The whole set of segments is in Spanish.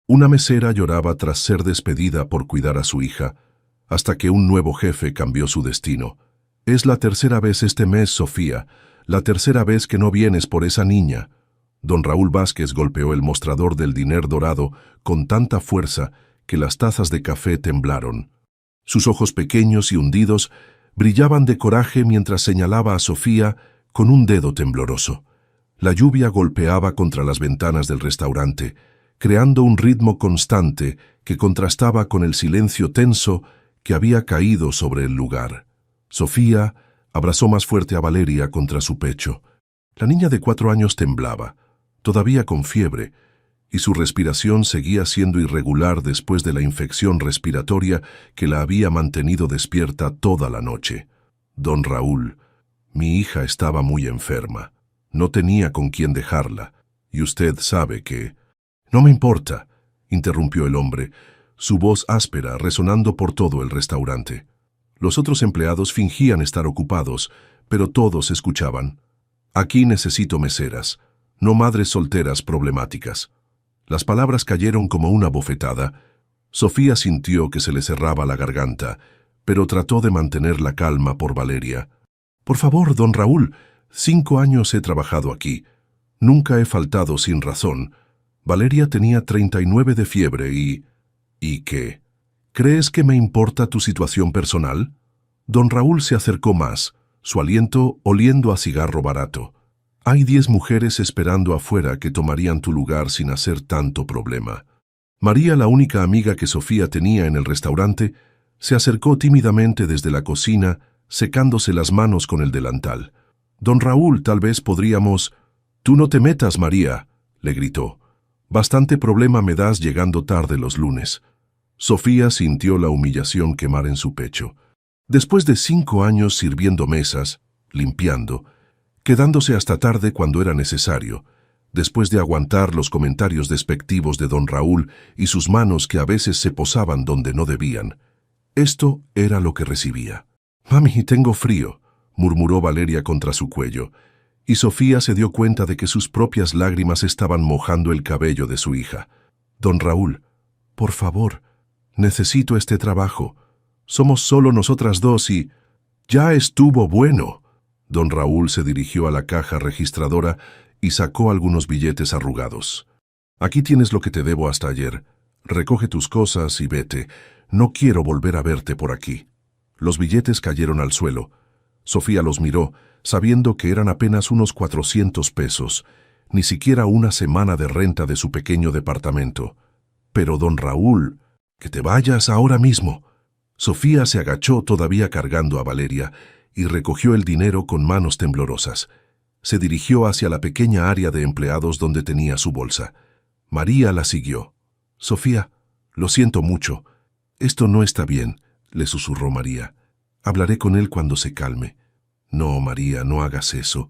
Una mesera lloraba tras ser despedida por cuidar a su hija, hasta que un nuevo jefe cambió su destino. Es la tercera vez este mes, Sofía, la tercera vez que no vienes por esa niña. Don Raúl Vázquez golpeó el mostrador del diner dorado con tanta fuerza que las tazas de café temblaron. Sus ojos pequeños y hundidos brillaban de coraje mientras señalaba a Sofía con un dedo tembloroso. La lluvia golpeaba contra las ventanas del restaurante, creando un ritmo constante que contrastaba con el silencio tenso que había caído sobre el lugar. Sofía abrazó más fuerte a Valeria contra su pecho. La niña de 4 años temblaba, todavía con fiebre, y su respiración seguía siendo irregular después de la infección respiratoria que la había mantenido despierta toda la noche. Don Raúl, mi hija estaba muy enferma. No tenía con quién dejarla, y usted sabe que... No me importa, interrumpió el hombre, su voz áspera resonando por todo el restaurante. Los otros empleados fingían estar ocupados, pero todos escuchaban. Aquí necesito meseras, no madres solteras problemáticas. Las palabras cayeron como una bofetada. Sofía sintió que se le cerraba la garganta, pero trató de mantener la calma por Valeria. Por favor, don Raúl, 5 años he trabajado aquí. Nunca he faltado sin razón. Valeria tenía 39 de fiebre y... ¿Y qué? ¿Crees que me importa tu situación personal? Don Raúl se acercó más, su aliento oliendo a cigarro barato. Hay 10 mujeres esperando afuera que tomarían tu lugar sin hacer tanto problema. María, la única amiga que Sofía tenía en el restaurante, se acercó tímidamente desde la cocina, secándose las manos con el delantal. Don Raúl, tal vez podríamos... Tú no te metas, María, le gritó. Bastante problema me das llegando tarde los lunes. Sofía sintió la humillación quemar en su pecho. Después de 5 años sirviendo mesas, limpiando, quedándose hasta tarde cuando era necesario, después de aguantar los comentarios despectivos de don Raúl y sus manos que a veces se posaban donde no debían, esto era lo que recibía. «Mami, tengo frío», murmuró Valeria contra su cuello, y Sofía se dio cuenta de que sus propias lágrimas estaban mojando el cabello de su hija. «Don Raúl, por favor, necesito este trabajo. Somos solo nosotras dos y... ¡Ya estuvo bueno!». Don Raúl se dirigió a la caja registradora y sacó algunos billetes arrugados. «Aquí tienes lo que te debo hasta ayer. Recoge tus cosas y vete. No quiero volver a verte por aquí». Los billetes cayeron al suelo. Sofía los miró, sabiendo que eran apenas unos 400 pesos, ni siquiera una semana de renta de su pequeño departamento. «Pero, don Raúl, que te vayas ahora mismo». Sofía se agachó todavía cargando a Valeria y recogió el dinero con manos temblorosas. Se dirigió hacia la pequeña área de empleados donde tenía su bolsa. María la siguió. «Sofía, lo siento mucho. Esto no está bien», le susurró María. «Hablaré con él cuando se calme». «No, María, no hagas eso.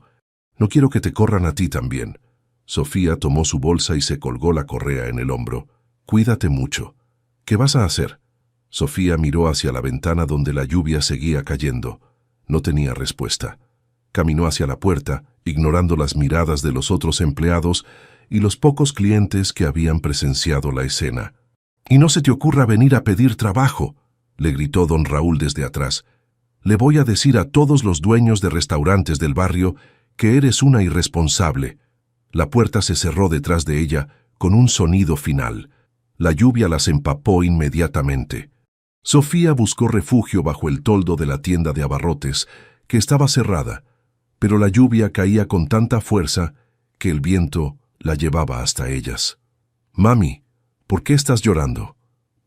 No quiero que te corran a ti también». Sofía tomó su bolsa y se colgó la correa en el hombro. «Cuídate mucho». «¿Qué vas a hacer?». Sofía miró hacia la ventana donde la lluvia seguía cayendo. No tenía respuesta. Caminó hacia la puerta, ignorando las miradas de los otros empleados y los pocos clientes que habían presenciado la escena. «Y no se te ocurra venir a pedir trabajo», le gritó don Raúl desde atrás. «Le voy a decir a todos los dueños de restaurantes del barrio que eres una irresponsable». La puerta se cerró detrás de ella con un sonido final. La lluvia las empapó inmediatamente. Sofía buscó refugio bajo el toldo de la tienda de abarrotes, que estaba cerrada, pero la lluvia caía con tanta fuerza que el viento la llevaba hasta ellas. «Mami, ¿por qué estás llorando?»,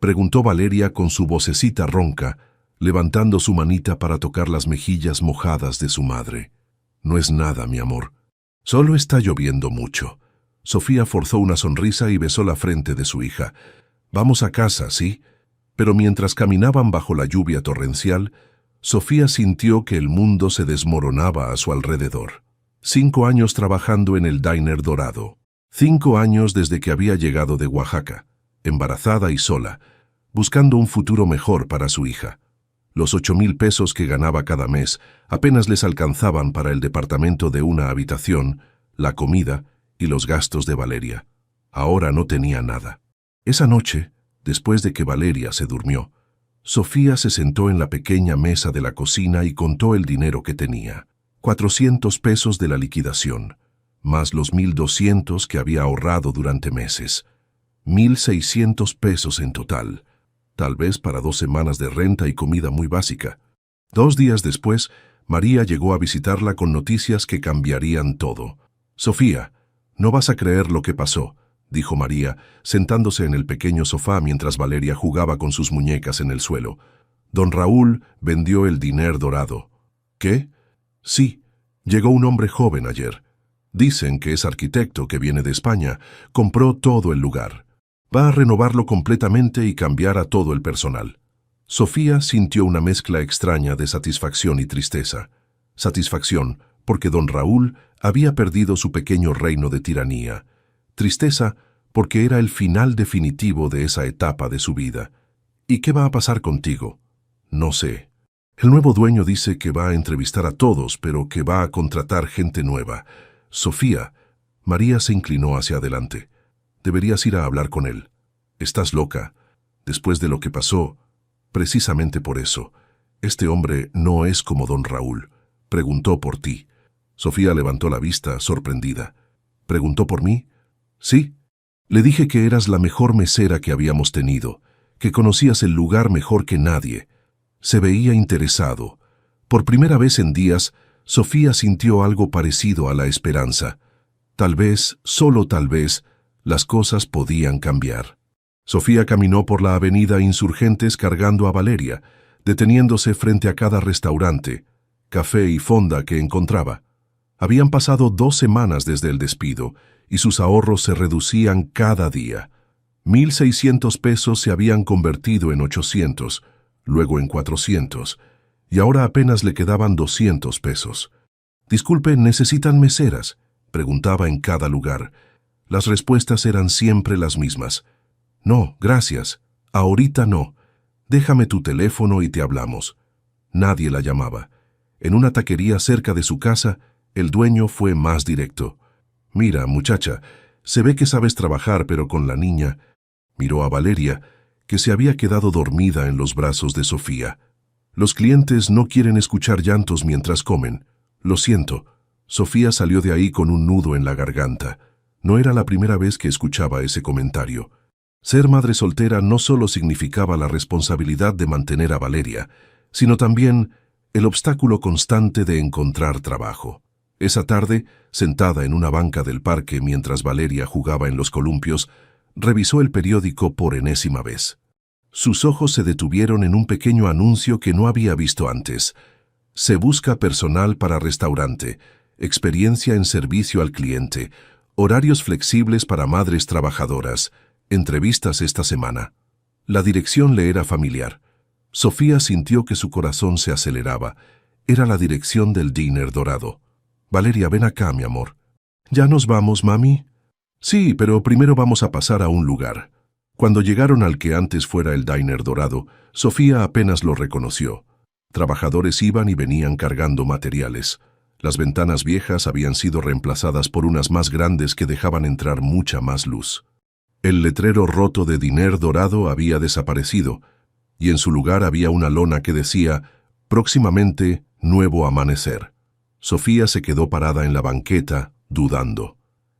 preguntó Valeria con su vocecita ronca, levantando su manita para tocar las mejillas mojadas de su madre. «No es nada, mi amor. Solo está lloviendo mucho». Sofía forzó una sonrisa y besó la frente de su hija. «Vamos a casa, ¿sí?». Pero mientras caminaban bajo la lluvia torrencial, Sofía sintió que el mundo se desmoronaba a su alrededor. 5 años trabajando en el diner dorado. 5 años desde que había llegado de Oaxaca, embarazada y sola, buscando un futuro mejor para su hija. Los 8,000 pesos que ganaba cada mes apenas les alcanzaban para el departamento de una habitación, la comida y los gastos de Valeria. Ahora no tenía nada. Esa noche, después de que Valeria se durmió, Sofía se sentó en la pequeña mesa de la cocina y contó el dinero que tenía. 400 pesos de la liquidación, más los 1.200 que había ahorrado durante meses. 1.600 pesos en total, tal vez para 2 semanas de renta y comida muy básica. 2 días después, María llegó a visitarla con noticias que cambiarían todo. «Sofía, no vas a creer lo que pasó», dijo María, sentándose en el pequeño sofá mientras Valeria jugaba con sus muñecas en el suelo. «Don Raúl vendió el diner dorado». «¿Qué?» «Sí, llegó un hombre joven ayer. Dicen que es arquitecto que viene de España. Compró todo el lugar. Va a renovarlo completamente y cambiar a todo el personal». Sofía sintió una mezcla extraña de satisfacción y tristeza. Satisfacción, porque don Raúl había perdido su pequeño reino de tiranía. Tristeza, porque era el final definitivo de esa etapa de su vida. «¿Y qué va a pasar contigo?» «No sé. El nuevo dueño dice que va a entrevistar a todos, pero que va a contratar gente nueva. Sofía». María se inclinó hacia adelante. «Deberías ir a hablar con él. Estás loca. Después de lo que pasó, precisamente por eso, este hombre no es como don Raúl. Preguntó por ti». Sofía levantó la vista, sorprendida. «¿Preguntó por mí?» «Sí. Le dije que eras la mejor mesera que habíamos tenido, que conocías el lugar mejor que nadie». Se veía interesado. Por primera vez en días, Sofía sintió algo parecido a la esperanza. Tal vez, solo tal vez, las cosas podían cambiar. Sofía caminó por la avenida Insurgentes cargando a Valeria, deteniéndose frente a cada restaurante, café y fonda que encontraba. Habían pasado 2 semanas desde el despido y sus ahorros se reducían cada día. 1.600 pesos se habían convertido en 800, luego en 400, y ahora apenas le quedaban 200 pesos. «Disculpe, ¿necesitan meseras?», preguntaba en cada lugar. Las respuestas eran siempre las mismas. «No, gracias. Ahorita no. Déjame tu teléfono y te hablamos». Nadie la llamaba. En una taquería cerca de su casa, el dueño fue más directo. «Mira, muchacha, se ve que sabes trabajar, pero con la niña». Miró a Valeria, que se había quedado dormida en los brazos de Sofía. «Los clientes no quieren escuchar llantos mientras comen. Lo siento». Sofía salió de ahí con un nudo en la garganta. No era la primera vez que escuchaba ese comentario. Ser madre soltera no solo significaba la responsabilidad de mantener a Valeria, sino también el obstáculo constante de encontrar trabajo. Esa tarde, sentada en una banca del parque mientras Valeria jugaba en los columpios, revisó el periódico por enésima vez. Sus ojos se detuvieron en un pequeño anuncio que no había visto antes. «Se busca personal para restaurante, experiencia en servicio al cliente, horarios flexibles para madres trabajadoras, entrevistas esta semana». La dirección le era familiar. Sofía sintió que su corazón se aceleraba. Era la dirección del diner dorado. «Valeria, ven acá, mi amor». «¿Ya nos vamos, mami?» «Sí, pero primero vamos a pasar a un lugar». Cuando llegaron al que antes fuera el diner dorado, Sofía apenas lo reconoció. Trabajadores iban y venían cargando materiales. Las ventanas viejas habían sido reemplazadas por unas más grandes que dejaban entrar mucha más luz. El letrero roto de diner dorado había desaparecido, y en su lugar había una lona que decía «Próximamente, nuevo amanecer». Sofía se quedó parada en la banqueta, dudando.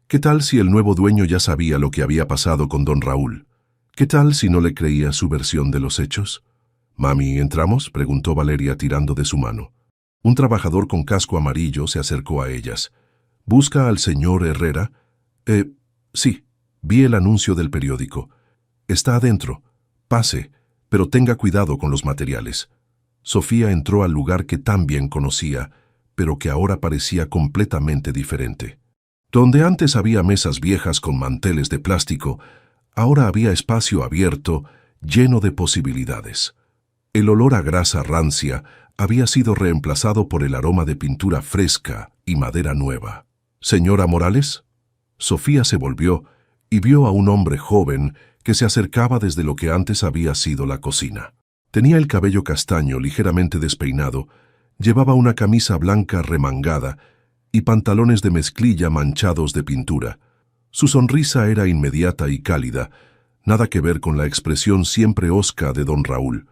¿Qué tal si el nuevo dueño ya sabía lo que había pasado con don Raúl? ¿Qué tal si no le creía su versión de los hechos? «Mami, ¿entramos?», preguntó Valeria tirando de su mano. Un trabajador con casco amarillo se acercó a ellas. «¿Busca al señor Herrera?» Sí, vi el anuncio del periódico. Está adentro. Pase, pero tenga cuidado con los materiales». Sofía entró al lugar que tan bien conocía, pero que ahora parecía completamente diferente. Donde antes había mesas viejas con manteles de plástico, ahora había espacio abierto, lleno de posibilidades. El olor a grasa rancia había sido reemplazado por el aroma de pintura fresca y madera nueva. «¿Señora Morales?» Sofía se volvió y vio a un hombre joven que se acercaba desde lo que antes había sido la cocina. Tenía el cabello castaño ligeramente despeinado, llevaba una camisa blanca remangada y pantalones de mezclilla manchados de pintura. Su sonrisa era inmediata y cálida. Nada que ver con la expresión siempre hosca de don Raúl.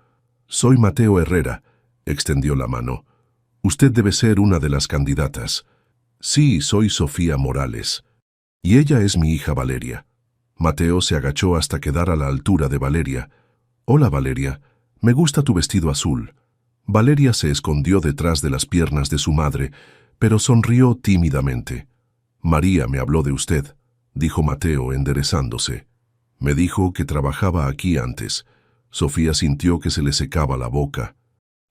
Soy Mateo Herrera, extendió la mano. Usted debe ser una de las candidatas. Sí, soy Sofía Morales. Y ella es mi hija Valeria. Mateo se agachó hasta quedar a la altura de Valeria. Hola, Valeria. Me gusta tu vestido azul. Valeria se escondió detrás de las piernas de su madre, pero sonrió tímidamente. María me habló de usted, dijo Mateo enderezándose. Me dijo que trabajaba aquí antes. Sofía sintió que se le secaba la boca.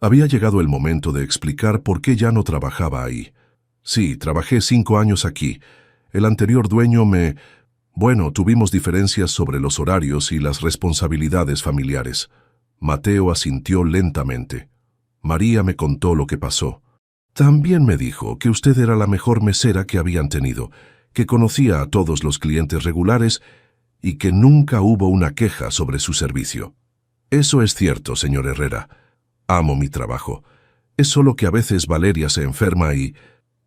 Había llegado el momento de explicar por qué ya no trabajaba ahí. Sí, trabajé 5 años aquí. El anterior dueño Bueno, tuvimos diferencias sobre los horarios y las responsabilidades familiares. Mateo asintió lentamente. María me contó lo que pasó. También me dijo que usted era la mejor mesera que habían tenido, que conocía a todos los clientes regulares y que nunca hubo una queja sobre su servicio. Eso es cierto, señor Herrera. Amo mi trabajo. Es solo que a veces Valeria se enferma y...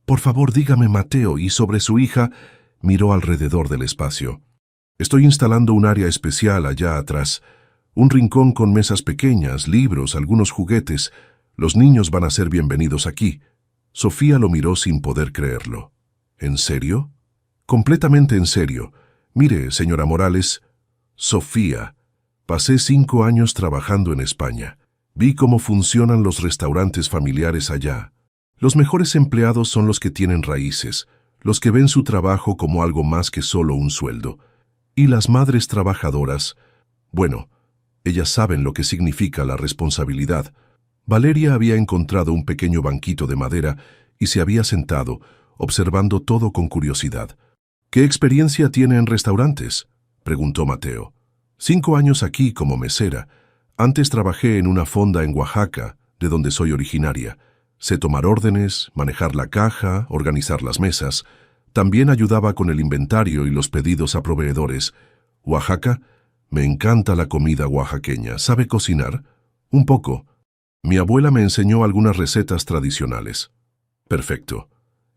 Por favor, dígame, Mateo, y sobre su hija... Miró alrededor del espacio. Estoy instalando un área especial allá atrás. Un rincón con mesas pequeñas, libros, algunos juguetes. Los niños van a ser bienvenidos aquí. Sofía lo miró sin poder creerlo. ¿En serio? Completamente en serio. Mire, señora Morales. Sofía. Pasé 5 años trabajando en España. Vi cómo funcionan los restaurantes familiares allá. Los mejores empleados son los que tienen raíces, los que ven su trabajo como algo más que solo un sueldo. Y las madres trabajadoras, bueno, ellas saben lo que significa la responsabilidad. Valeria había encontrado un pequeño banquito de madera y se había sentado, observando todo con curiosidad. ¿Qué experiencia tiene en restaurantes?, preguntó Mateo. 5 años aquí como mesera. Antes trabajé en una fonda en Oaxaca, de donde soy originaria. Sé tomar órdenes, manejar la caja, organizar las mesas. También ayudaba con el inventario y los pedidos a proveedores. ¿Oaxaca? Me encanta la comida oaxaqueña. ¿Sabe cocinar? Un poco. Mi abuela me enseñó algunas recetas tradicionales. Perfecto.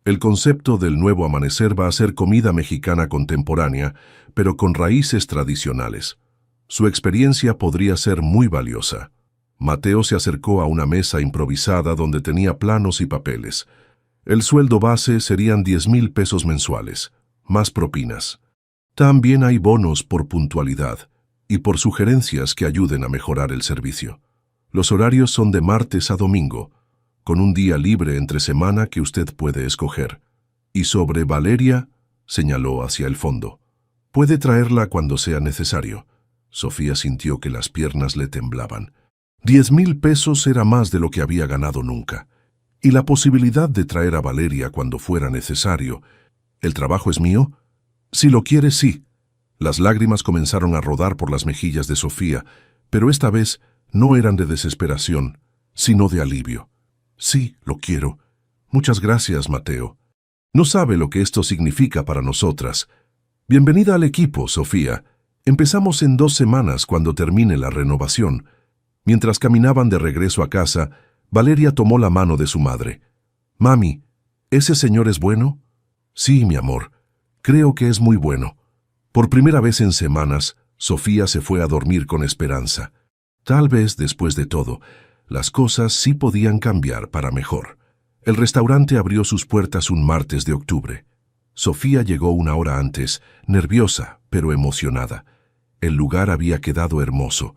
El concepto del nuevo amanecer va a ser comida mexicana contemporánea, pero con raíces tradicionales. Su experiencia podría ser muy valiosa. Mateo se acercó a una mesa improvisada donde tenía planos y papeles. El sueldo base serían 10,000 pesos mensuales, más propinas. También hay bonos por puntualidad y por sugerencias que ayuden a mejorar el servicio. Los horarios son de martes a domingo, con un día libre entre semana que usted puede escoger. Y sobre Valeria, señaló hacia el fondo. Puede traerla cuando sea necesario. Sofía sintió que las piernas le temblaban. 10,000 pesos era más de lo que había ganado nunca. Y la posibilidad de traer a Valeria cuando fuera necesario. ¿El trabajo es mío? Si lo quiere, sí. Las lágrimas comenzaron a rodar por las mejillas de Sofía, pero esta vez no eran de desesperación, sino de alivio. Sí, lo quiero. Muchas gracias, Mateo. No sabe lo que esto significa para nosotras. Bienvenida al equipo, Sofía. Empezamos en 2 semanas cuando termine la renovación. Mientras caminaban de regreso a casa, Valeria tomó la mano de su madre. Mami, ¿ese señor es bueno? Sí, mi amor. Creo que es muy bueno. Por primera vez en semanas, Sofía se fue a dormir con esperanza. Tal vez, después de todo, las cosas sí podían cambiar para mejor. El restaurante abrió sus puertas un martes de octubre. Sofía llegó 1 hora antes, nerviosa, pero emocionada. El lugar había quedado hermoso.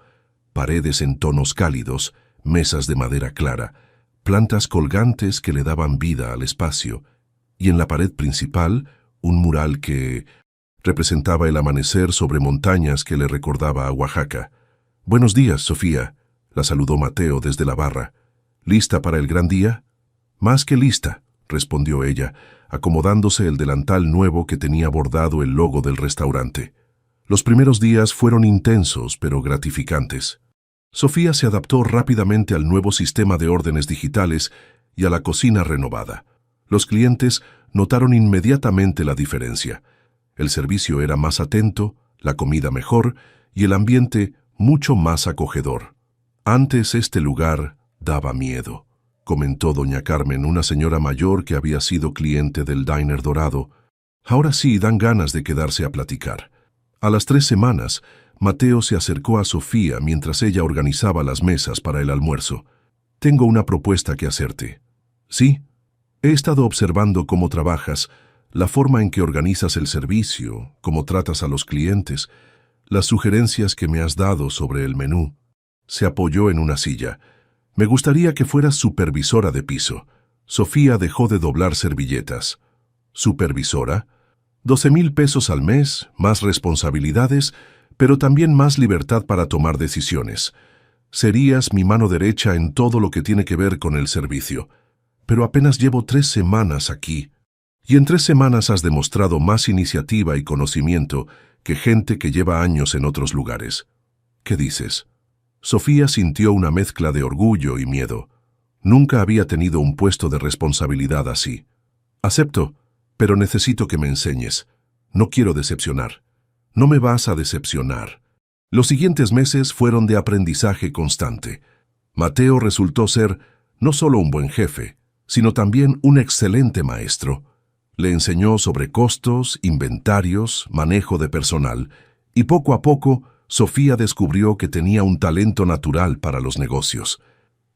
Paredes en tonos cálidos, mesas de madera clara, plantas colgantes que le daban vida al espacio, y en la pared principal, un mural que representaba el amanecer sobre montañas que le recordaba a Oaxaca. Buenos días, Sofía, la saludó Mateo desde la barra. ¿Lista para el gran día? Más que lista, respondió ella, acomodándose el delantal nuevo que tenía bordado el logo del restaurante. Los primeros días fueron intensos, pero gratificantes. Sofía se adaptó rápidamente al nuevo sistema de órdenes digitales y a la cocina renovada. Los clientes notaron inmediatamente la diferencia. El servicio era más atento, la comida mejor y el ambiente mucho más acogedor. Antes este lugar daba miedo, comentó doña Carmen, una señora mayor que había sido cliente del Diner Dorado. Ahora sí dan ganas de quedarse a platicar. A las 3 semanas, Mateo se acercó a Sofía mientras ella organizaba las mesas para el almuerzo. «Tengo una propuesta que hacerte». «¿Sí? He estado observando cómo trabajas, la forma en que organizas el servicio, cómo tratas a los clientes, las sugerencias que me has dado sobre el menú». Se apoyó en una silla. «Me gustaría que fueras supervisora de piso». Sofía dejó de doblar servilletas. «¿Supervisora? 12,000 pesos al mes, más responsabilidades, pero también más libertad para tomar decisiones. Serías mi mano derecha en todo lo que tiene que ver con el servicio. Pero apenas llevo 3 semanas aquí, y en 3 semanas has demostrado más iniciativa y conocimiento que gente que lleva años en otros lugares. ¿Qué dices?» Sofía sintió una mezcla de orgullo y miedo. Nunca había tenido un puesto de responsabilidad así. «Acepto, pero necesito que me enseñes. No quiero decepcionar». «No me vas a decepcionar». Los siguientes meses fueron de aprendizaje constante. Mateo resultó ser no solo un buen jefe, sino también un excelente maestro. Le enseñó sobre costos, inventarios, manejo de personal, y poco a poco Sofía descubrió que tenía un talento natural para los negocios.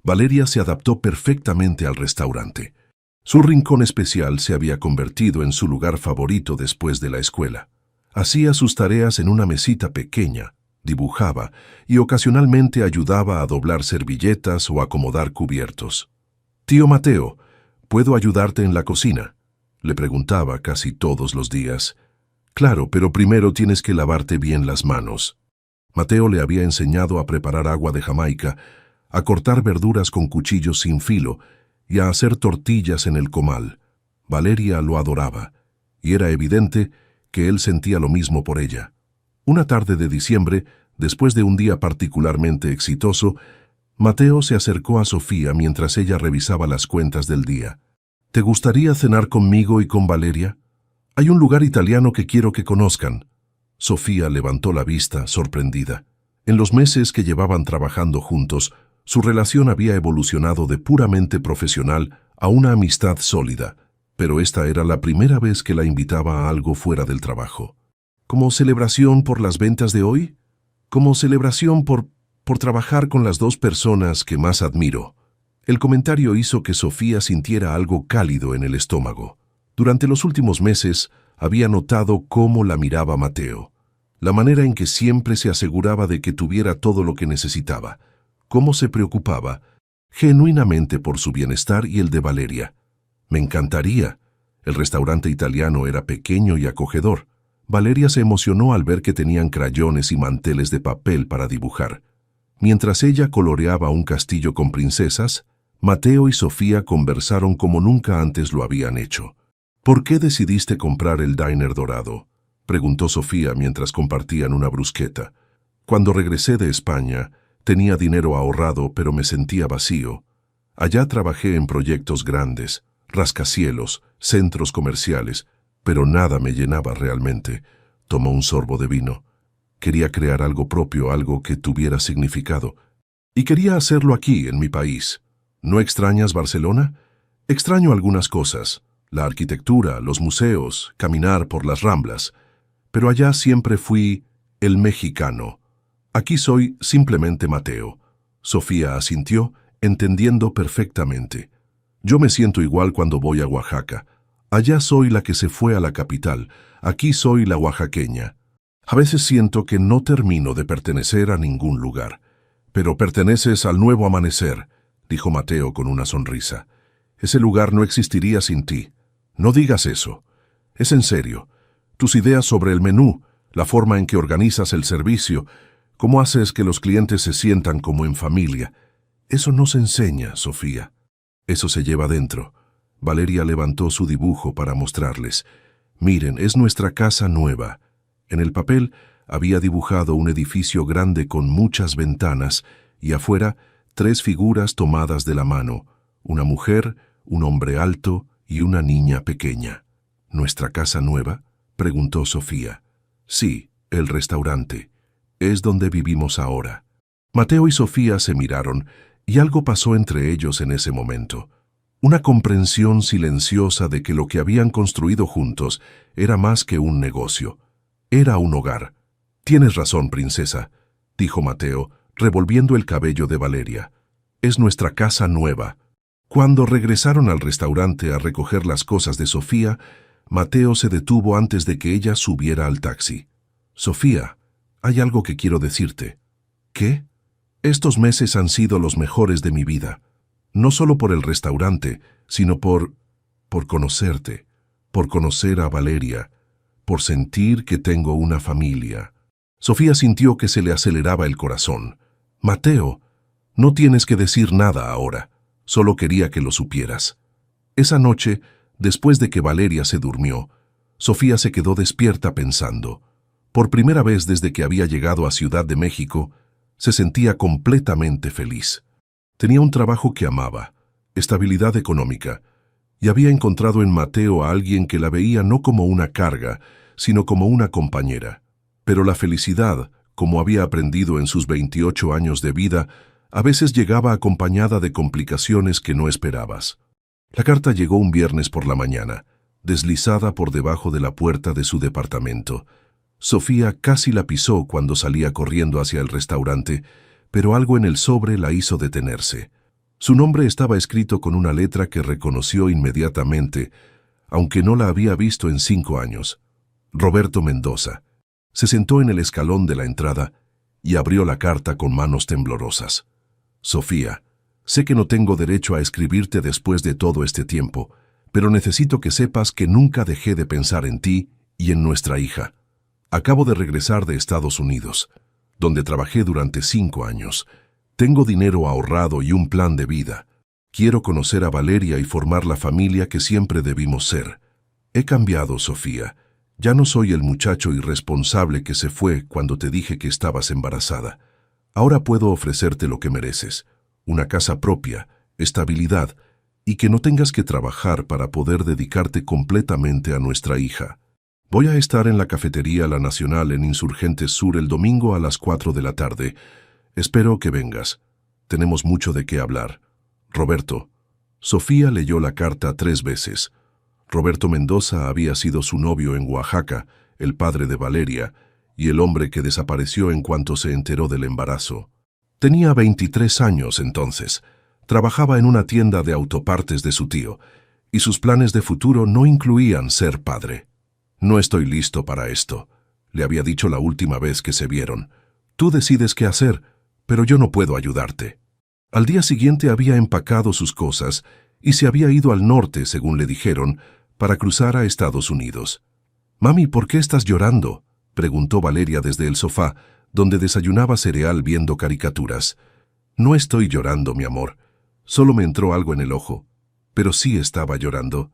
Valeria se adaptó perfectamente al restaurante. Su rincón especial se había convertido en su lugar favorito después de la escuela. Hacía sus tareas en una mesita pequeña, dibujaba y ocasionalmente ayudaba a doblar servilletas o acomodar cubiertos. «Tío Mateo, ¿puedo ayudarte en la cocina?», le preguntaba casi todos los días. «Claro, pero primero tienes que lavarte bien las manos». Mateo le había enseñado a preparar agua de Jamaica, a cortar verduras con cuchillos sin filo y a hacer tortillas en el comal. Valeria lo adoraba, y era evidente que él sentía lo mismo por ella. Una tarde de diciembre, después de un día particularmente exitoso, Mateo se acercó a Sofía mientras ella revisaba las cuentas del día. «¿Te gustaría cenar conmigo y con Valeria? Hay un lugar italiano que quiero que conozcan». Sofía levantó la vista, sorprendida. En los meses que llevaban trabajando juntos, su relación había evolucionado de puramente profesional a una amistad sólida, pero esta era la primera vez que la invitaba a algo fuera del trabajo. ¿Como celebración por las ventas de hoy? ¿Como celebración por trabajar con las 2 personas que más admiro? El comentario hizo que Sofía sintiera algo cálido en el estómago. Durante los últimos meses había notado cómo la miraba Mateo, la manera en que siempre se aseguraba de que tuviera todo lo que necesitaba, cómo se preocupaba genuinamente por su bienestar y el de Valeria. «Me encantaría». El restaurante italiano era pequeño y acogedor. Valeria se emocionó al ver que tenían crayones y manteles de papel para dibujar. Mientras ella coloreaba un castillo con princesas, Mateo y Sofía conversaron como nunca antes lo habían hecho. «¿Por qué decidiste comprar el diner dorado?», preguntó Sofía mientras compartían una brusqueta. «Cuando regresé de España, tenía dinero ahorrado, pero me sentía vacío. Allá trabajé en proyectos grandes, rascacielos, centros comerciales, pero nada me llenaba realmente». Tomó un sorbo de vino. Quería crear algo propio, algo que tuviera significado. Y quería hacerlo aquí, en mi país. ¿No extrañas Barcelona? Extraño algunas cosas. La arquitectura, los museos, caminar por las Ramblas. Pero allá siempre fui el mexicano. Aquí soy simplemente Mateo. Sofía asintió, entendiendo perfectamente. Yo me siento igual cuando voy a Oaxaca. Allá soy la que se fue a la capital. Aquí soy la oaxaqueña. A veces siento que no termino de pertenecer a ningún lugar. Pero perteneces al nuevo amanecer, dijo Mateo con una sonrisa. Ese lugar no existiría sin ti. No digas eso. Es en serio. Tus ideas sobre el menú, la forma en que organizas el servicio, cómo haces que los clientes se sientan como en familia. Eso no se enseña, Sofía. Eso se lleva dentro. Valeria levantó su dibujo para mostrarles. Miren, es nuestra casa nueva. En el papel había dibujado un edificio grande con muchas ventanas y afuera 3 figuras tomadas de la mano, una mujer, un hombre alto y una niña pequeña. ¿Nuestra casa nueva?, preguntó Sofía. Sí, el restaurante. Es donde vivimos ahora. Mateo y Sofía se miraron y algo pasó entre ellos en ese momento. Una comprensión silenciosa de que lo que habían construido juntos era más que un negocio. Era un hogar. Tienes razón, princesa, dijo Mateo, revolviendo el cabello de Valeria. Es nuestra casa nueva. Cuando regresaron al restaurante a recoger las cosas de Sofía, Mateo se detuvo antes de que ella subiera al taxi. Sofía, hay algo que quiero decirte. ¿Qué? Estos meses han sido los mejores de mi vida. No solo por el restaurante, sino por conocerte, por conocer a Valeria, por sentir que tengo una familia. Sofía sintió que se le aceleraba el corazón. Mateo, no tienes que decir nada ahora. Solo quería que lo supieras. Esa noche, después de que Valeria se durmió, Sofía se quedó despierta pensando. Por primera vez desde que había llegado a Ciudad de México, se sentía completamente feliz. Tenía un trabajo que amaba, estabilidad económica, y había encontrado en Mateo a alguien que la veía no como una carga, sino como una compañera. Pero la felicidad, como había aprendido en sus 28 años de vida, a veces llegaba acompañada de complicaciones que no esperabas. La carta llegó un viernes por la mañana, deslizada por debajo de la puerta de su departamento. Sofía casi la pisó cuando salía corriendo hacia el restaurante, pero algo en el sobre la hizo detenerse. Su nombre estaba escrito con una letra que reconoció inmediatamente, aunque no la había visto en 5 años. Roberto Mendoza. Se sentó en el escalón de la entrada y abrió la carta con manos temblorosas. Sofía, sé que no tengo derecho a escribirte después de todo este tiempo, pero necesito que sepas que nunca dejé de pensar en ti y en nuestra hija. Acabo de regresar de Estados Unidos, donde trabajé durante 5 años. Tengo dinero ahorrado y un plan de vida. Quiero conocer a Valeria y formar la familia que siempre debimos ser. He cambiado, Sofía. Ya no soy el muchacho irresponsable que se fue cuando te dije que estabas embarazada. Ahora puedo ofrecerte lo que mereces, una casa propia, estabilidad, y que no tengas que trabajar para poder dedicarte completamente a nuestra hija. Voy a estar en la cafetería La Nacional en Insurgentes Sur el domingo a las 4 de la tarde. Espero que vengas. Tenemos mucho de qué hablar. Roberto. Sofía leyó la carta 3 veces. Roberto Mendoza había sido su novio en Oaxaca, el padre de Valeria, y el hombre que desapareció en cuanto se enteró del embarazo. Tenía 23 años entonces. Trabajaba en una tienda de autopartes de su tío, y sus planes de futuro no incluían ser padre. No estoy listo para esto, le había dicho la última vez que se vieron. Tú decides qué hacer, pero yo no puedo ayudarte. Al día siguiente había empacado sus cosas y se había ido al norte, según le dijeron, para cruzar a Estados Unidos. «Mami, ¿por qué estás llorando?», preguntó Valeria desde el sofá, donde desayunaba cereal viendo caricaturas. «No estoy llorando, mi amor. Solo me entró algo en el ojo. Pero sí estaba llorando.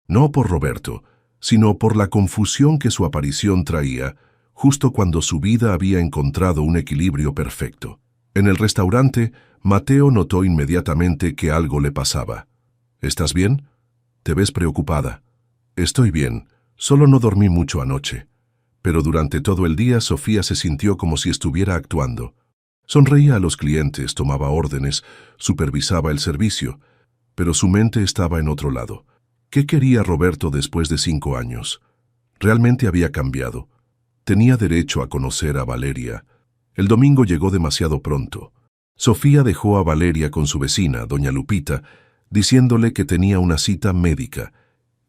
No por Roberto, sino por la confusión que su aparición traía, justo cuando su vida había encontrado un equilibrio perfecto. En el restaurante, Mateo notó inmediatamente que algo le pasaba. «¿Estás bien? Te ves preocupada». «Estoy bien, solo no dormí mucho anoche». Pero durante todo el día Sofía se sintió como si estuviera actuando. Sonreía a los clientes, tomaba órdenes, supervisaba el servicio, pero su mente estaba en otro lado. ¿Qué quería Roberto después de 5 años? Realmente había cambiado. Tenía derecho a conocer a Valeria. El domingo llegó demasiado pronto. Sofía dejó a Valeria con su vecina, doña Lupita, diciéndole que tenía una cita médica,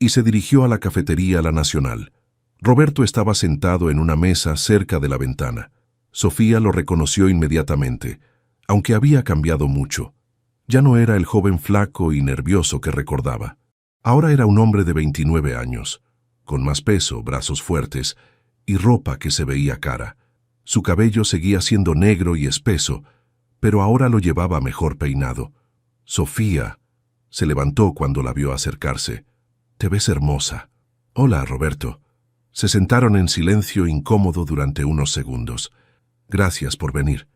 y se dirigió a la cafetería La Nacional. Roberto estaba sentado en una mesa cerca de la ventana. Sofía lo reconoció inmediatamente, aunque había cambiado mucho. Ya no era el joven flaco y nervioso que recordaba. Ahora era un hombre de 29 años, con más peso, brazos fuertes y ropa que se veía cara. Su cabello seguía siendo negro y espeso, pero ahora lo llevaba mejor peinado. «Sofía», se levantó cuando la vio acercarse. «Te ves hermosa». «Hola, Roberto». Se sentaron en silencio incómodo durante unos segundos. «Gracias por venir.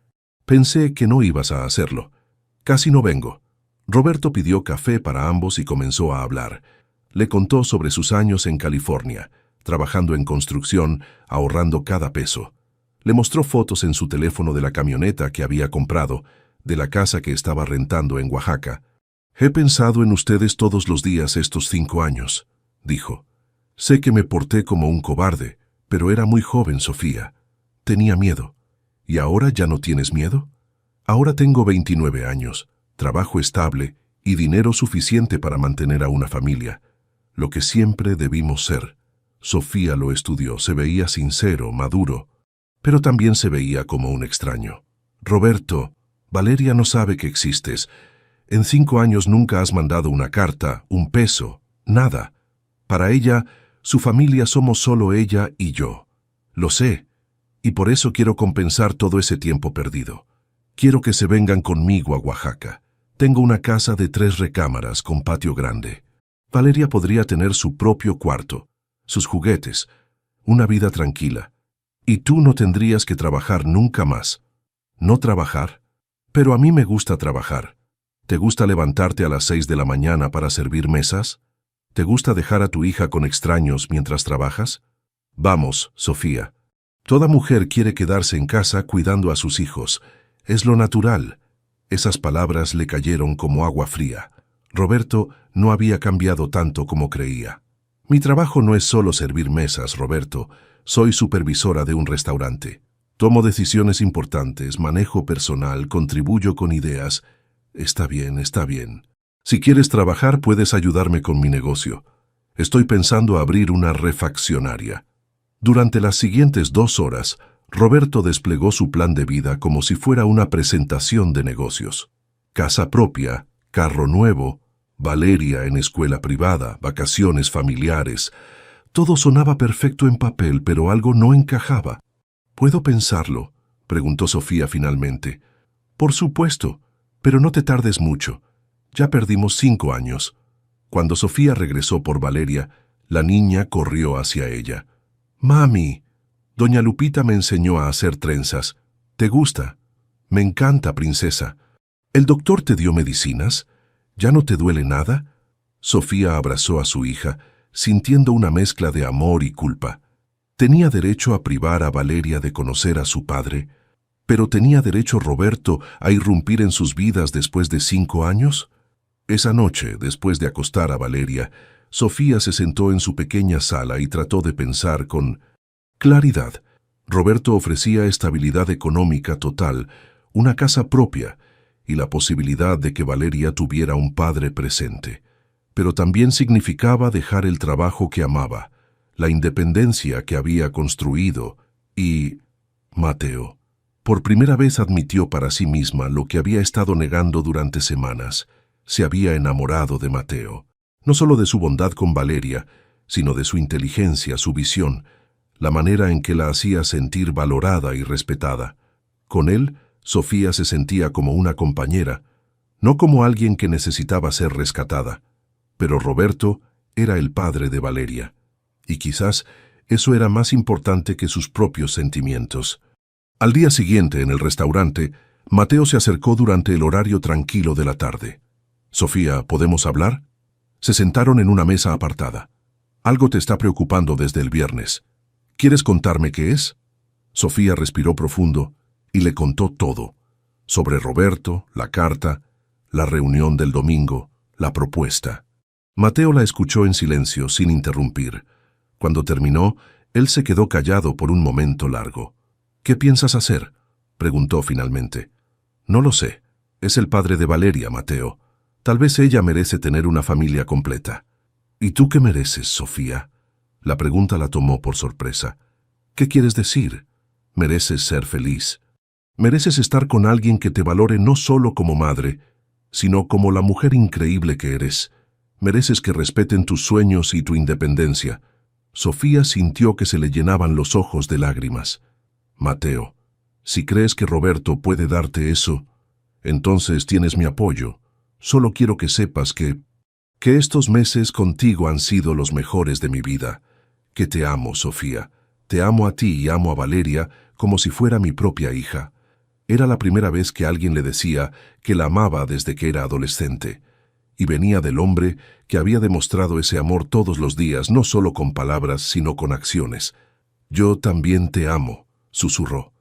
Pensé que no ibas a hacerlo. Casi no vengo». Roberto pidió café para ambos y comenzó a hablar. Le contó sobre sus años en California, trabajando en construcción, ahorrando cada peso. Le mostró fotos en su teléfono de la camioneta que había comprado, de la casa que estaba rentando en Oaxaca. «He pensado en ustedes todos los días estos 5 años», dijo. «Sé que me porté como un cobarde, pero era muy joven, Sofía. Tenía miedo. ¿Y ahora ya no tienes miedo? Ahora tengo 29 años, trabajo estable y dinero suficiente para mantener a una familia. Lo que siempre debimos ser. Sofía lo estudió, se veía sincero, maduro, pero también se veía como un extraño. Roberto, Valeria no sabe que existes. En 5 años nunca has mandado una carta, un peso, nada. Para ella, su familia somos solo ella y yo. Lo sé, y por eso quiero compensar todo ese tiempo perdido. Quiero que se vengan conmigo a Oaxaca. Tengo una casa de 3 recámaras con patio grande. Valeria podría tener su propio cuarto, sus juguetes, una vida tranquila. Y tú no tendrías que trabajar nunca más. ¿No trabajar? Pero a mí me gusta trabajar. ¿Te gusta levantarte a las 6 de la mañana para servir mesas? ¿Te gusta dejar a tu hija con extraños mientras trabajas? Vamos, Sofía. Toda mujer quiere quedarse en casa cuidando a sus hijos. Es lo natural. Esas palabras le cayeron como agua fría. Roberto no había cambiado tanto como creía. Mi trabajo no es solo servir mesas, Roberto. Soy supervisora de un restaurante. Tomo decisiones importantes, manejo personal, contribuyo con ideas. Está bien, está bien. Si quieres trabajar, puedes ayudarme con mi negocio. Estoy pensando abrir una refaccionaria. Durante las siguientes 2 horas, Roberto desplegó su plan de vida como si fuera una presentación de negocios. Casa propia, carro nuevo, Valeria en escuela privada, vacaciones familiares. Todo sonaba perfecto en papel, pero algo no encajaba. ¿Puedo pensarlo?, preguntó Sofía finalmente. Por supuesto, pero no te tardes mucho. Ya perdimos 5 años. Cuando Sofía regresó por Valeria, la niña corrió hacia ella. Mami, doña Lupita me enseñó a hacer trenzas. ¿Te gusta? Me encanta, princesa. ¿El doctor te dio medicinas? ¿Ya no te duele nada? Sofía abrazó a su hija, sintiendo una mezcla de amor y culpa. ¿Tenía derecho a privar a Valeria de conocer a su padre? ¿Pero tenía derecho Roberto a irrumpir en sus vidas después de 5 años? Esa noche, después de acostar a Valeria, Sofía se sentó en su pequeña sala y trató de pensar con claridad. Roberto ofrecía estabilidad económica total, una casa propia y la posibilidad de que Valeria tuviera un padre presente. Pero también significaba dejar el trabajo que amaba, la independencia que había construido y Mateo. Por primera vez admitió para sí misma lo que había estado negando durante semanas. Se había enamorado de Mateo. No solo de su bondad con Valeria, sino de su inteligencia, su visión, la manera en que la hacía sentir valorada y respetada. Con él, Sofía se sentía como una compañera, no como alguien que necesitaba ser rescatada. Pero Roberto era el padre de Valeria, y quizás eso era más importante que sus propios sentimientos. Al día siguiente, en el restaurante, Mateo se acercó durante el horario tranquilo de la tarde. «Sofía, ¿podemos hablar?» Se sentaron en una mesa apartada. «Algo te está preocupando desde el viernes. ¿Quieres contarme qué es?» Sofía respiró profundo y le contó todo. Sobre Roberto, la carta, la reunión del domingo, la propuesta. Mateo la escuchó en silencio, sin interrumpir. Cuando terminó, él se quedó callado por un momento largo. «¿Qué piensas hacer?», preguntó finalmente. «No lo sé. Es el padre de Valeria, Mateo. Tal vez ella merece tener una familia completa». «¿Y tú qué mereces, Sofía?». La pregunta la tomó por sorpresa. «¿Qué quieres decir?». «Mereces ser feliz. Mereces estar con alguien que te valore no solo como madre, sino como la mujer increíble que eres. Mereces que respeten tus sueños y tu independencia». Sofía sintió que se le llenaban los ojos de lágrimas. «Mateo, si crees que Roberto puede darte eso, entonces tienes mi apoyo. Solo quiero que sepas que estos meses contigo han sido los mejores de mi vida. Que te amo, Sofía. Te amo a ti y amo a Valeria como si fuera mi propia hija». Era la primera vez que alguien le decía que la amaba desde que era adolescente. Y venía del hombre que había demostrado ese amor todos los días, no solo con palabras, sino con acciones. «Yo también te amo», susurró.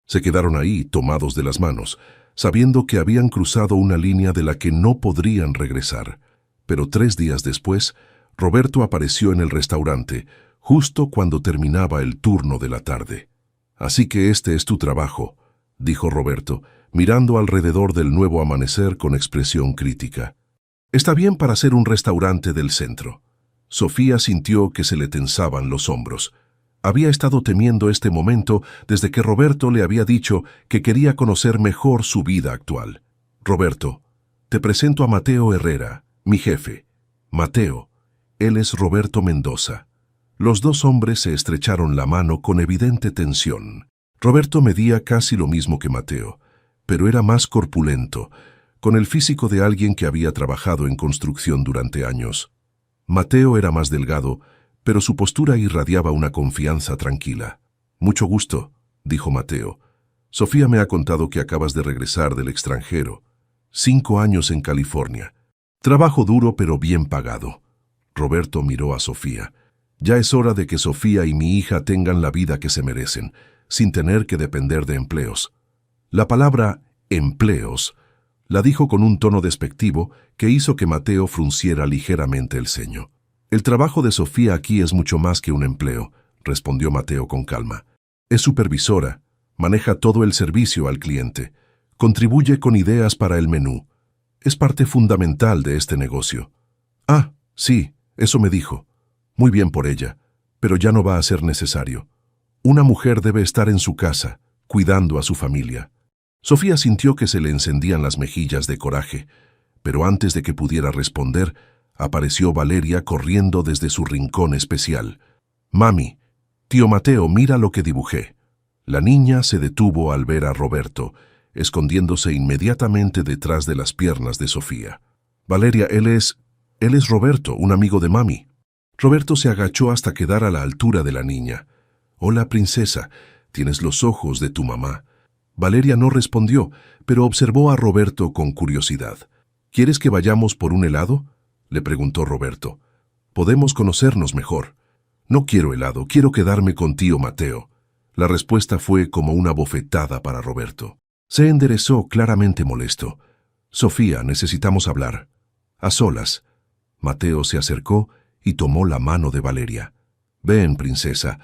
Se quedaron ahí, tomados de las manos, sabiendo que habían cruzado una línea de la que no podrían regresar. Pero 3 días después, Roberto apareció en el restaurante, justo cuando terminaba el turno de la tarde. Así que este es tu trabajo, dijo Roberto, mirando alrededor del nuevo amanecer con expresión crítica. Está bien para ser un restaurante del centro. Sofía sintió que se le tensaban los hombros. Había estado temiendo este momento desde que Roberto le había dicho que quería conocer mejor su vida actual. Roberto, te presento a Mateo Herrera, mi jefe. Mateo, él es Roberto Mendoza. Los dos hombres se estrecharon la mano con evidente tensión. Roberto medía casi lo mismo que Mateo, pero era más corpulento, con el físico de alguien que había trabajado en construcción durante años. Mateo era más delgado, pero su postura irradiaba una confianza tranquila. Mucho gusto, dijo Mateo. Sofía me ha contado que acabas de regresar del extranjero. 5 años en California. Trabajo duro pero bien pagado. Roberto miró a Sofía. Ya es hora de que Sofía y mi hija tengan la vida que se merecen, sin tener que depender de empleos. La palabra empleos la dijo con un tono despectivo que hizo que Mateo frunciera ligeramente el ceño. El trabajo de Sofía aquí es mucho más que un empleo, respondió Mateo con calma. Es supervisora, maneja todo el servicio al cliente, contribuye con ideas para el menú. Es parte fundamental de este negocio. Ah, sí, eso me dijo. Muy bien por ella, pero ya no va a ser necesario. Una mujer debe estar en su casa, cuidando a su familia. Sofía sintió que se le encendían las mejillas de coraje, pero antes de que pudiera responder, apareció Valeria corriendo desde su rincón especial. «Mami, tío Mateo, mira lo que dibujé». La niña se detuvo al ver a Roberto, escondiéndose inmediatamente detrás de las piernas de Sofía. «Valeria, él es Roberto, un amigo de mami». Roberto se agachó hasta quedar a la altura de la niña. «Hola, princesa, tienes los ojos de tu mamá». Valeria no respondió, pero observó a Roberto con curiosidad. «¿Quieres que vayamos por un helado?», le preguntó Roberto. «Podemos conocernos mejor». «No quiero helado, quiero quedarme con tío Mateo». La respuesta fue como una bofetada para Roberto. Se enderezó claramente molesto. «Sofía, necesitamos hablar». «A solas». Mateo se acercó y tomó la mano de Valeria. «Ven, princesa,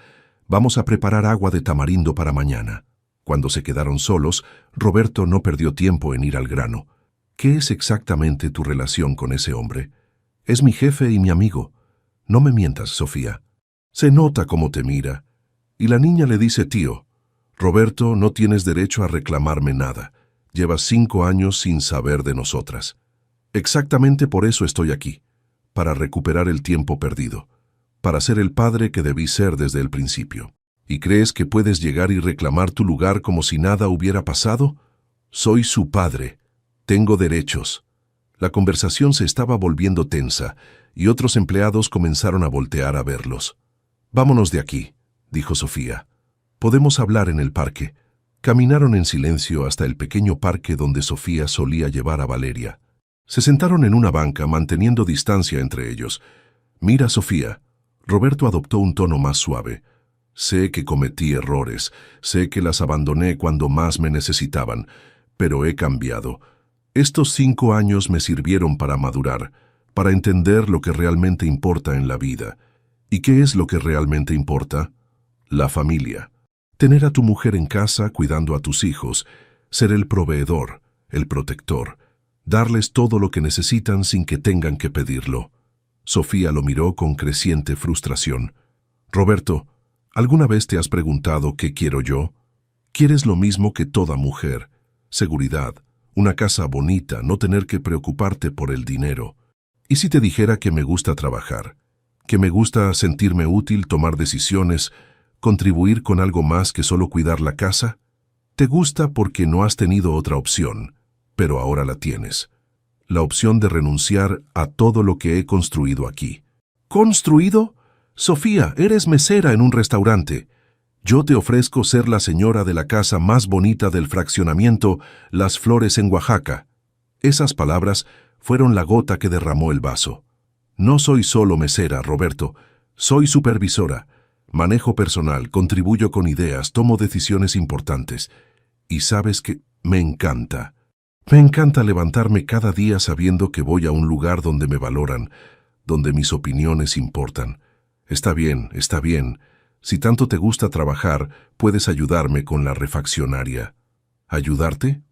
vamos a preparar agua de tamarindo para mañana». Cuando se quedaron solos, Roberto no perdió tiempo en ir al grano. «¿Qué es exactamente tu relación con ese hombre?» «Es mi jefe y mi amigo». «No me mientas, Sofía». «Se nota cómo te mira». Y la niña le dice tío. «Roberto, no tienes derecho a reclamarme nada. Llevas 5 años sin saber de nosotras». «Exactamente por eso estoy aquí, para recuperar el tiempo perdido, para ser el padre que debí ser desde el principio». ¿Y crees que puedes llegar y reclamar tu lugar como si nada hubiera pasado? Soy su padre. Tengo derechos. La conversación se estaba volviendo tensa y otros empleados comenzaron a voltear a verlos. «Vámonos de aquí», dijo Sofía. «Podemos hablar en el parque». Caminaron en silencio hasta el pequeño parque donde Sofía solía llevar a Valeria. Se sentaron en una banca manteniendo distancia entre ellos. «Mira, Sofía». Roberto adoptó un tono más suave. «Sé que cometí errores, sé que las abandoné cuando más me necesitaban, pero he cambiado. Estos 5 años me sirvieron para madurar, para entender lo que realmente importa en la vida. ¿Y qué es lo que realmente importa? La familia. Tener a tu mujer en casa cuidando a tus hijos, ser el proveedor, el protector, darles todo lo que necesitan sin que tengan que pedirlo». Sofía lo miró con creciente frustración. «Roberto, ¿alguna vez te has preguntado qué quiero yo? Quieres lo mismo que toda mujer. Seguridad, una casa bonita, no tener que preocuparte por el dinero. ¿Y si te dijera que me gusta trabajar? Que me gusta sentirme útil, tomar decisiones, contribuir con algo más que solo cuidar la casa? Te gusta porque no has tenido otra opción, pero ahora la tienes. La opción de renunciar a todo lo que he construido aquí». «¿Construido? Sofía, eres mesera en un restaurante. Yo te ofrezco ser la señora de la casa más bonita del fraccionamiento Las Flores en Oaxaca». Esas palabras fueron la gota que derramó el vaso. «No soy solo mesera, Roberto. Soy supervisora. Manejo personal, contribuyo con ideas, tomo decisiones importantes. Y sabes que me encanta. Me encanta levantarme cada día sabiendo que voy a un lugar donde me valoran, donde mis opiniones importan». Está bien, Si tanto te gusta trabajar, puedes ayudarme con la refaccionaria. ¿Ayudarte?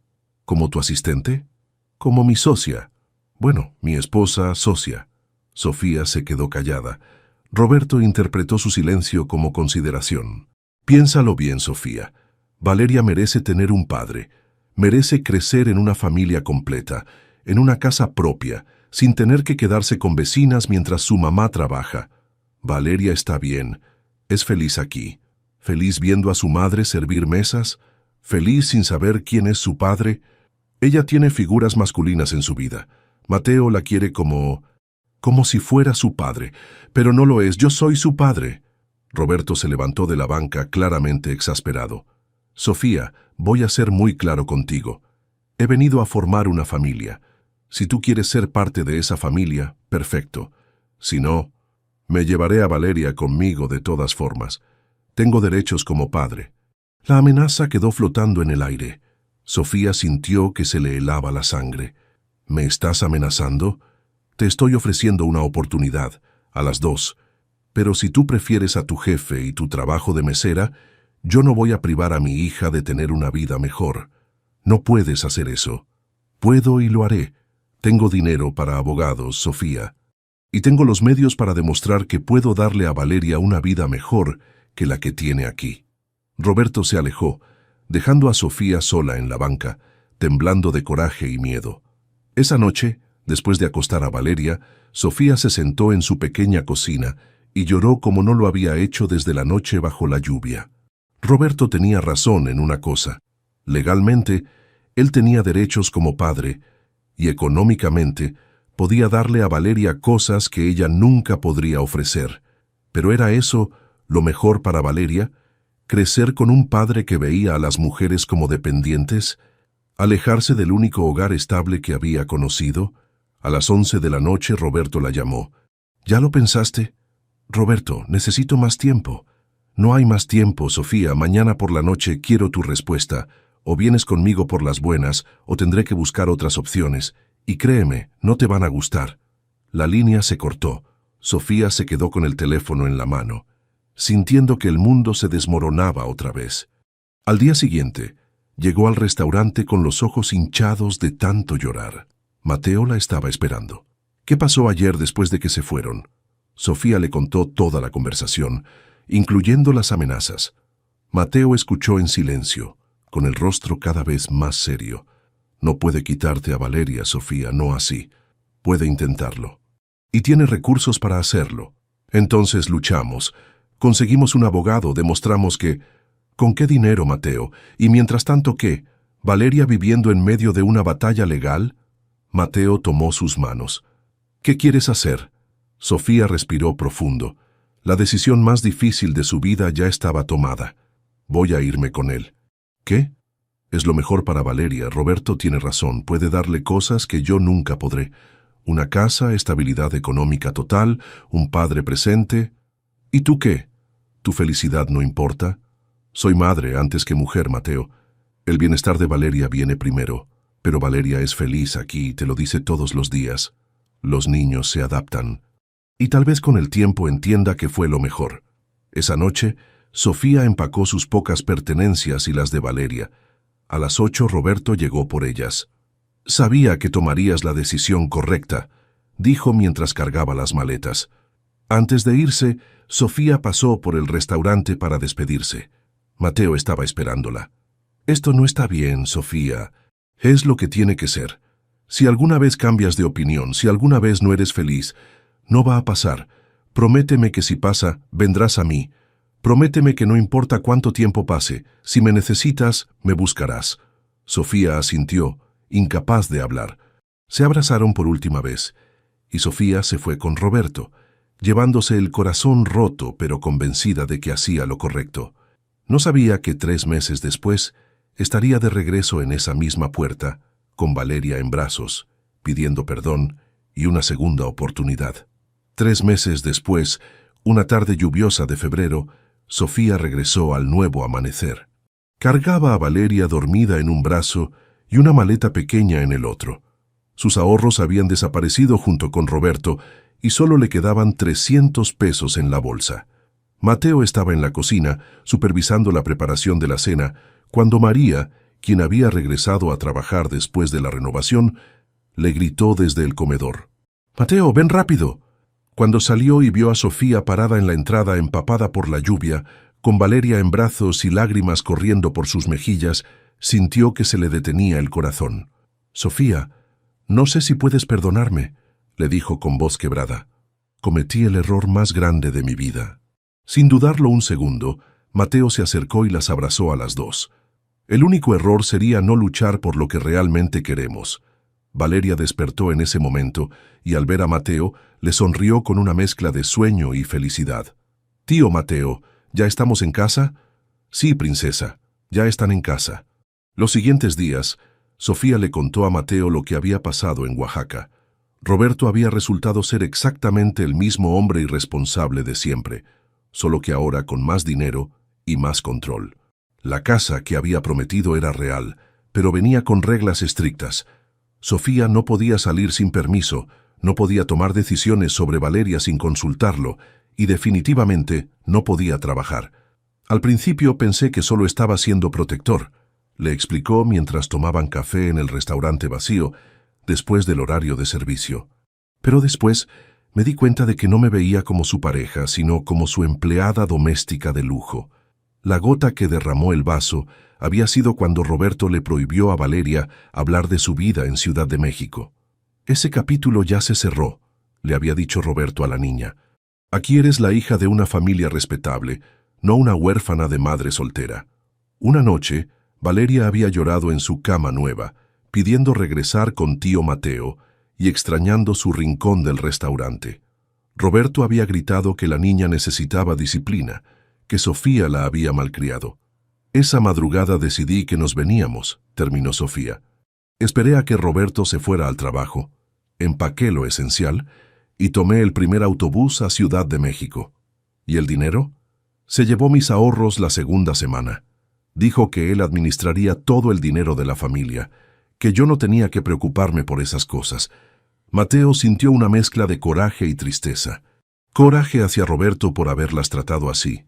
¿Como tu asistente? ¿Como mi socia? Bueno, mi esposa, socia. Sofía se quedó callada. Roberto interpretó su silencio como consideración. Piénsalo bien, Sofía. Valeria merece tener un padre. Merece crecer en una familia completa, en una casa propia, sin tener que quedarse con vecinas mientras su mamá trabaja. Valeria está bien. Es feliz aquí. Feliz viendo a su madre servir mesas. Feliz sin saber quién es su padre. Ella tiene figuras masculinas en su vida. Mateo la quiere como si fuera su padre, pero no lo es, yo soy su padre. Roberto se levantó de la banca claramente exasperado. Sofía, voy a ser muy claro contigo. He venido a formar una familia. Si tú quieres ser parte de esa familia, perfecto. Si no, me llevaré a Valeria conmigo de todas formas. Tengo derechos como padre. La amenaza quedó flotando en el aire. Sofía sintió que se le helaba la sangre. ¿Me estás amenazando? Te estoy ofreciendo una oportunidad, a las dos. Pero si tú prefieres a tu jefe y tu trabajo de mesera, yo no voy a privar a mi hija de tener una vida mejor. No puedes hacer eso. Puedo y lo haré. Tengo dinero para abogados, Sofía. Y tengo los medios para demostrar que puedo darle a Valeria una vida mejor que la que tiene aquí. Roberto se alejó, dejando a Sofía sola en la banca, temblando de coraje y miedo. Esa noche, después de acostar a Valeria, Sofía se sentó en su pequeña cocina y lloró como no lo había hecho desde la noche bajo la lluvia. Roberto tenía razón en una cosa. Legalmente, él tenía derechos como padre, y económicamente podía darle a Valeria cosas que ella nunca podría ofrecer. Pero ¿era eso lo mejor para Valeria? ¿Crecer con un padre que veía a las mujeres como dependientes? ¿Alejarse del único hogar estable que había conocido? A las 11 de la noche Roberto la llamó. ¿Ya lo pensaste? Roberto, necesito más tiempo. No hay más tiempo, Sofía. Mañana por la noche quiero tu respuesta. O vienes conmigo por las buenas, o tendré que buscar otras opciones. Y créeme, no te van a gustar. La línea se cortó. Sofía se quedó con el teléfono en la mano, sintiendo que el mundo se desmoronaba otra vez. Al día siguiente, llegó al restaurante con los ojos hinchados de tanto llorar. Mateo la estaba esperando. ¿Qué pasó ayer después de que se fueron? Sofía le contó toda la conversación, incluyendo las amenazas. Mateo escuchó en silencio, con el rostro cada vez más serio. No puede quitarte a Valeria, Sofía, no así. Puede intentarlo. Y tiene recursos para hacerlo. Entonces luchamos. Conseguimos un abogado, demostramos que... ¿Con qué dinero, Mateo? Y mientras tanto, ¿qué? ¿Valeria viviendo en medio de una batalla legal? Mateo tomó sus manos. ¿Qué quieres hacer? Sofía respiró profundo. La decisión más difícil de su vida ya estaba tomada. Voy a irme con él. ¿Qué? Es lo mejor para Valeria. Roberto tiene razón. Puede darle cosas que yo nunca podré. Una casa, estabilidad económica total, un padre presente. ¿Y tú qué? ¿Tu felicidad no importa? Soy madre antes que mujer, Mateo. El bienestar de Valeria viene primero. Pero Valeria es feliz aquí, te lo dice todos los días. Los niños se adaptan. Y tal vez con el tiempo entienda que fue lo mejor. Esa noche, Sofía empacó sus pocas pertenencias y las de Valeria. A las 8 Roberto llegó por ellas. Sabía que tomarías la decisión correcta, dijo mientras cargaba las maletas. Antes de irse, Sofía pasó por el restaurante para despedirse. Mateo estaba esperándola. Esto no está bien, Sofía. Es lo que tiene que ser. Si alguna vez cambias de opinión, si alguna vez no eres feliz, no va a pasar. Prométeme que si pasa, vendrás a mí. Prométeme que no importa cuánto tiempo pase, si me necesitas, me buscarás. Sofía asintió, incapaz de hablar. Se abrazaron por última vez, y Sofía se fue con Roberto, llevándose el corazón roto pero convencida de que hacía lo correcto. No sabía que 3 meses después estaría de regreso en esa misma puerta, con Valeria en brazos, pidiendo perdón y una segunda oportunidad. 3 meses después, una tarde lluviosa de febrero, Sofía regresó al nuevo amanecer. Cargaba a Valeria dormida en un brazo y una maleta pequeña en el otro. Sus ahorros habían desaparecido junto con Roberto y solo le quedaban 300 pesos en la bolsa. Mateo estaba en la cocina, supervisando la preparación de la cena, cuando María, quien había regresado a trabajar después de la renovación, le gritó desde el comedor. «Mateo, ven rápido». Cuando salió y vio a Sofía parada en la entrada empapada por la lluvia, con Valeria en brazos y lágrimas corriendo por sus mejillas, sintió que se le detenía el corazón. «Sofía, no sé si puedes perdonarme», le dijo con voz quebrada. «Cometí el error más grande de mi vida». Sin dudarlo un segundo, Mateo se acercó y las abrazó a las dos. El único error sería no luchar por lo que realmente queremos. Valeria despertó en ese momento y al ver a Mateo le sonrió con una mezcla de sueño y felicidad. «Tío Mateo, ¿ya estamos en casa?» «Sí, princesa, ya están en casa». Los siguientes días, Sofía le contó a Mateo lo que había pasado en Oaxaca. Roberto había resultado ser exactamente el mismo hombre irresponsable de siempre, solo que ahora con más dinero y más control. La casa que había prometido era real, pero venía con reglas estrictas. Sofía no podía salir sin permiso, no podía tomar decisiones sobre Valeria sin consultarlo, y definitivamente no podía trabajar. Al principio pensé que solo estaba siendo protector, le explicó mientras tomaban café en el restaurante vacío, después del horario de servicio. Pero después me di cuenta de que no me veía como su pareja, sino como su empleada doméstica de lujo. La gota que derramó el vaso había sido cuando Roberto le prohibió a Valeria hablar de su vida en Ciudad de México. «Ese capítulo ya se cerró», le había dicho Roberto a la niña. «Aquí eres la hija de una familia respetable, no una huérfana de madre soltera». Una noche, Valeria había llorado en su cama nueva, pidiendo regresar con tío Mateo y extrañando su rincón del restaurante. Roberto había gritado que la niña necesitaba disciplina, que Sofía la había malcriado. «Esa madrugada decidí que nos veníamos», terminó Sofía. «Esperé a que Roberto se fuera al trabajo, empaqué lo esencial y tomé el primer autobús a Ciudad de México. ¿Y el dinero? Se llevó mis ahorros la segunda semana. Dijo que él administraría todo el dinero de la familia, que yo no tenía que preocuparme por esas cosas». Mateo sintió una mezcla de coraje y tristeza. Coraje hacia Roberto por haberlas tratado así,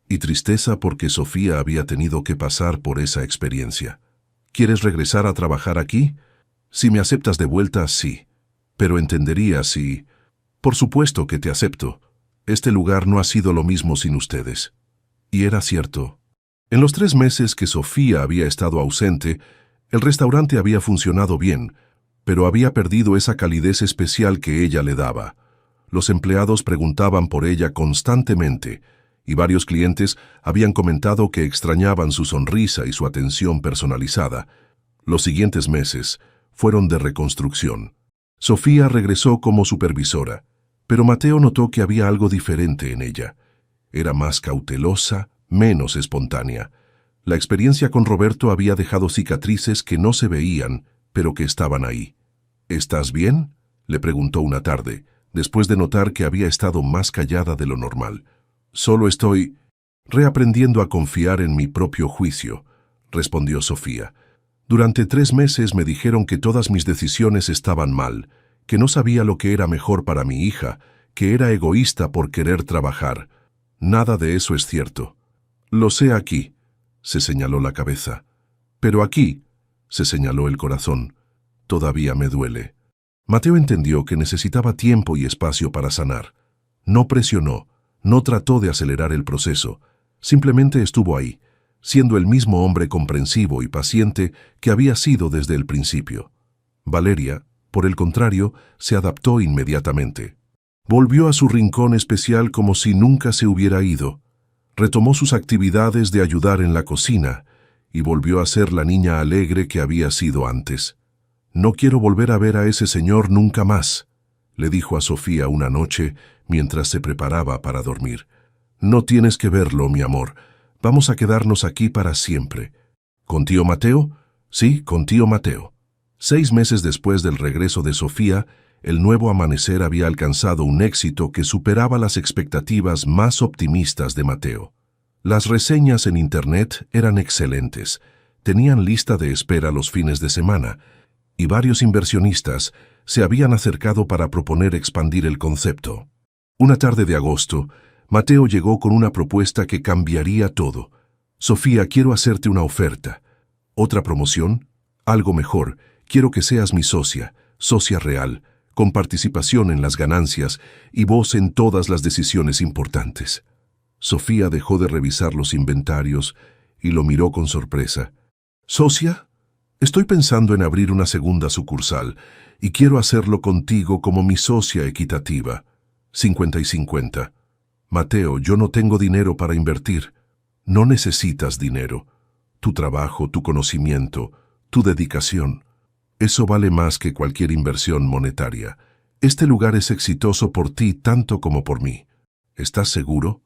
y tristeza porque Sofía había tenido que pasar por esa experiencia. «¿Quieres regresar a trabajar aquí? Si me aceptas de vuelta, sí. Pero entendería si...» «Por supuesto que te acepto. Este lugar no ha sido lo mismo sin ustedes». Y era cierto. En los 3 meses que Sofía había estado ausente, el restaurante había funcionado bien, pero había perdido esa calidez especial que ella le daba. Los empleados preguntaban por ella constantemente, y varios clientes habían comentado que extrañaban su sonrisa y su atención personalizada. Los siguientes meses fueron de reconstrucción. Sofía regresó como supervisora, pero Mateo notó que había algo diferente en ella. Era más cautelosa, menos espontánea. La experiencia con Roberto había dejado cicatrices que no se veían, pero que estaban ahí. «¿Estás bien?», le preguntó una tarde, después de notar que había estado más callada de lo normal. «Solo estoy reaprendiendo a confiar en mi propio juicio», respondió Sofía. «Durante 3 meses me dijeron que todas mis decisiones estaban mal, que no sabía lo que era mejor para mi hija, que era egoísta por querer trabajar. Nada de eso es cierto. Lo sé aquí», se señaló la cabeza. «Pero aquí», se señaló el corazón, «todavía me duele». Mateo entendió que necesitaba tiempo y espacio para sanar. No presionó, no trató de acelerar el proceso, simplemente estuvo ahí, siendo el mismo hombre comprensivo y paciente que había sido desde el principio. Valeria, por el contrario, se adaptó inmediatamente. Volvió a su rincón especial como si nunca se hubiera ido. Retomó sus actividades de ayudar en la cocina y volvió a ser la niña alegre que había sido antes. «No quiero volver a ver a ese señor nunca más», le dijo a Sofía una noche mientras se preparaba para dormir. «No tienes que verlo, mi amor. Vamos a quedarnos aquí para siempre». «¿Con tío Mateo?» «Sí, con tío Mateo». 6 meses después del regreso de Sofía, el nuevo amanecer había alcanzado un éxito que superaba las expectativas más optimistas de Mateo. Las reseñas en Internet eran excelentes, tenían lista de espera los fines de semana, y varios inversionistas se habían acercado para proponer expandir el concepto. Una tarde de agosto, Mateo llegó con una propuesta que cambiaría todo. Sofía, quiero hacerte una oferta. ¿Otra promoción? Algo mejor. Quiero que seas mi socia, socia real, con participación en las ganancias y voz en todas las decisiones importantes. Sofía dejó de revisar los inventarios y lo miró con sorpresa. ¿Socia? Estoy pensando en abrir una segunda sucursal y quiero hacerlo contigo como mi socia equitativa. 50 y 50. Mateo, yo no tengo dinero para invertir. No necesitas dinero. Tu trabajo, tu conocimiento, tu dedicación. Eso vale más que cualquier inversión monetaria. Este lugar es exitoso por ti tanto como por mí. ¿Estás seguro?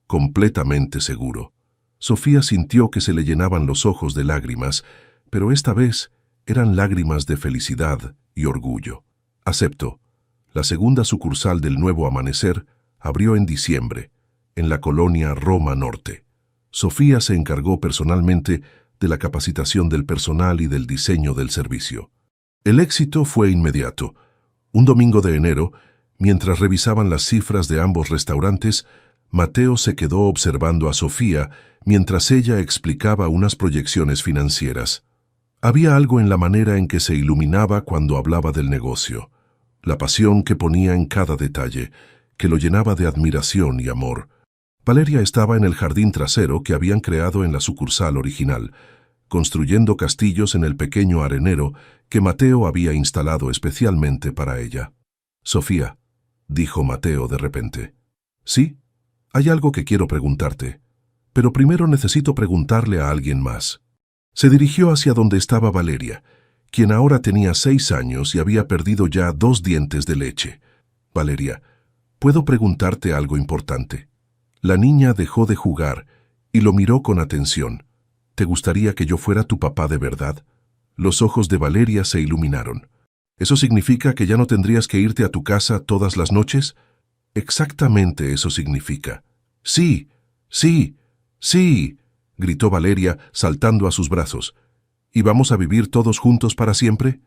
Completamente seguro. Sofía sintió que se le llenaban los ojos de lágrimas, pero esta vez eran lágrimas de felicidad y orgullo. Aceptó. La segunda sucursal del Nuevo Amanecer abrió en diciembre, en la colonia Roma Norte. Sofía se encargó personalmente de la capacitación del personal y del diseño del servicio. El éxito fue inmediato. Un domingo de enero, mientras revisaban las cifras de ambos restaurantes, Mateo se quedó observando a Sofía mientras ella explicaba unas proyecciones financieras. Había algo en la manera en que se iluminaba cuando hablaba del negocio, la pasión que ponía en cada detalle, que lo llenaba de admiración y amor. Valeria estaba en el jardín trasero que habían creado en la sucursal original, construyendo castillos en el pequeño arenero que Mateo había instalado especialmente para ella. «Sofía», dijo Mateo de repente. «Sí, hay algo que quiero preguntarte, pero primero necesito preguntarle a alguien más». Se dirigió hacia donde estaba Valeria, quien ahora tenía 6 años y había perdido ya 2 dientes de leche. «Valeria, ¿puedo preguntarte algo importante?» La niña dejó de jugar y lo miró con atención. «¿Te gustaría que yo fuera tu papá de verdad?» Los ojos de Valeria se iluminaron. «¿Eso significa que ya no tendrías que irte a tu casa todas las noches?» «Exactamente eso significa». «Sí, sí, sí», gritó Valeria saltando a sus brazos. «¿Y vamos a vivir todos juntos para siempre?»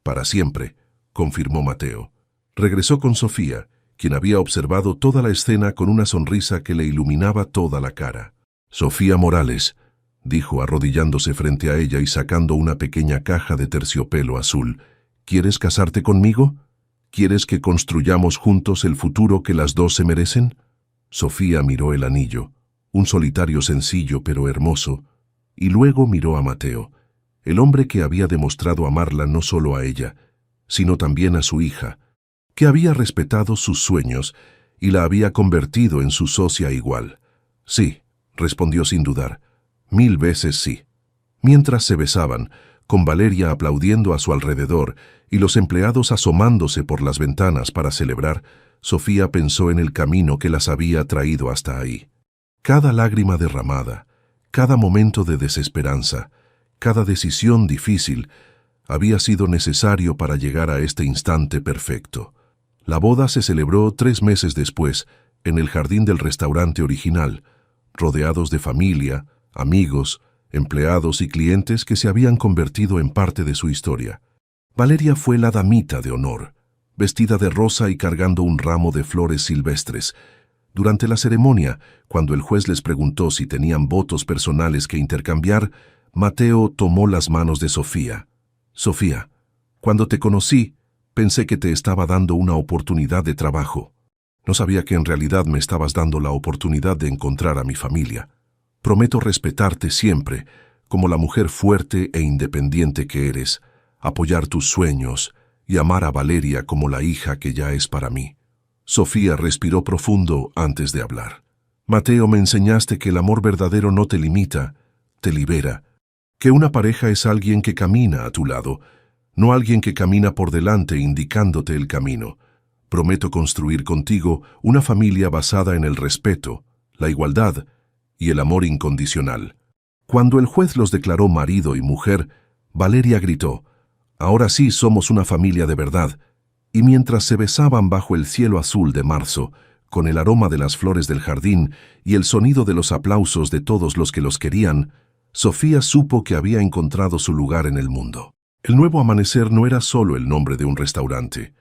«Para siempre», confirmó Mateo. Regresó con Sofía, quien había observado toda la escena con una sonrisa que le iluminaba toda la cara. «Sofía Morales», dijo arrodillándose frente a ella y sacando una pequeña caja de terciopelo azul, «¿quieres casarte conmigo? ¿Quieres que construyamos juntos el futuro que las dos se merecen?» Sofía miró el anillo, un solitario sencillo pero hermoso, y luego miró a Mateo, el hombre que había demostrado amarla no solo a ella, sino también a su hija, que había respetado sus sueños y la había convertido en su socia igual. «Sí», respondió sin dudar, «1000 veces sí». Mientras se besaban, con Valeria aplaudiendo a su alrededor y los empleados asomándose por las ventanas para celebrar, Sofía pensó en el camino que las había traído hasta ahí. Cada lágrima derramada, cada momento de desesperanza, cada decisión difícil, había sido necesario para llegar a este instante perfecto. La boda se celebró 3 meses después, en el jardín del restaurante original, rodeados de familia, amigos, empleados y clientes que se habían convertido en parte de su historia. Valeria fue la damita de honor, vestida de rosa y cargando un ramo de flores silvestres. Durante la ceremonia, cuando el juez les preguntó si tenían votos personales que intercambiar, Mateo tomó las manos de Sofía. «Sofía, cuando te conocí, pensé que te estaba dando una oportunidad de trabajo. No sabía que en realidad me estabas dando la oportunidad de encontrar a mi familia. Prometo respetarte siempre, como la mujer fuerte e independiente que eres, apoyar tus sueños y amar a Valeria como la hija que ya es para mí». Sofía respiró profundo antes de hablar. «Mateo, me enseñaste que el amor verdadero no te limita, te libera, que una pareja es alguien que camina a tu lado, no alguien que camina por delante indicándote el camino. Prometo construir contigo una familia basada en el respeto, la igualdad y el amor incondicional». Cuando el juez los declaró marido y mujer, Valeria gritó: «Ahora sí somos una familia de verdad». Y mientras se besaban bajo el cielo azul de marzo, con el aroma de las flores del jardín y el sonido de los aplausos de todos los que los querían, Sofía supo que había encontrado su lugar en el mundo. El Nuevo Amanecer no era solo el nombre de un restaurante.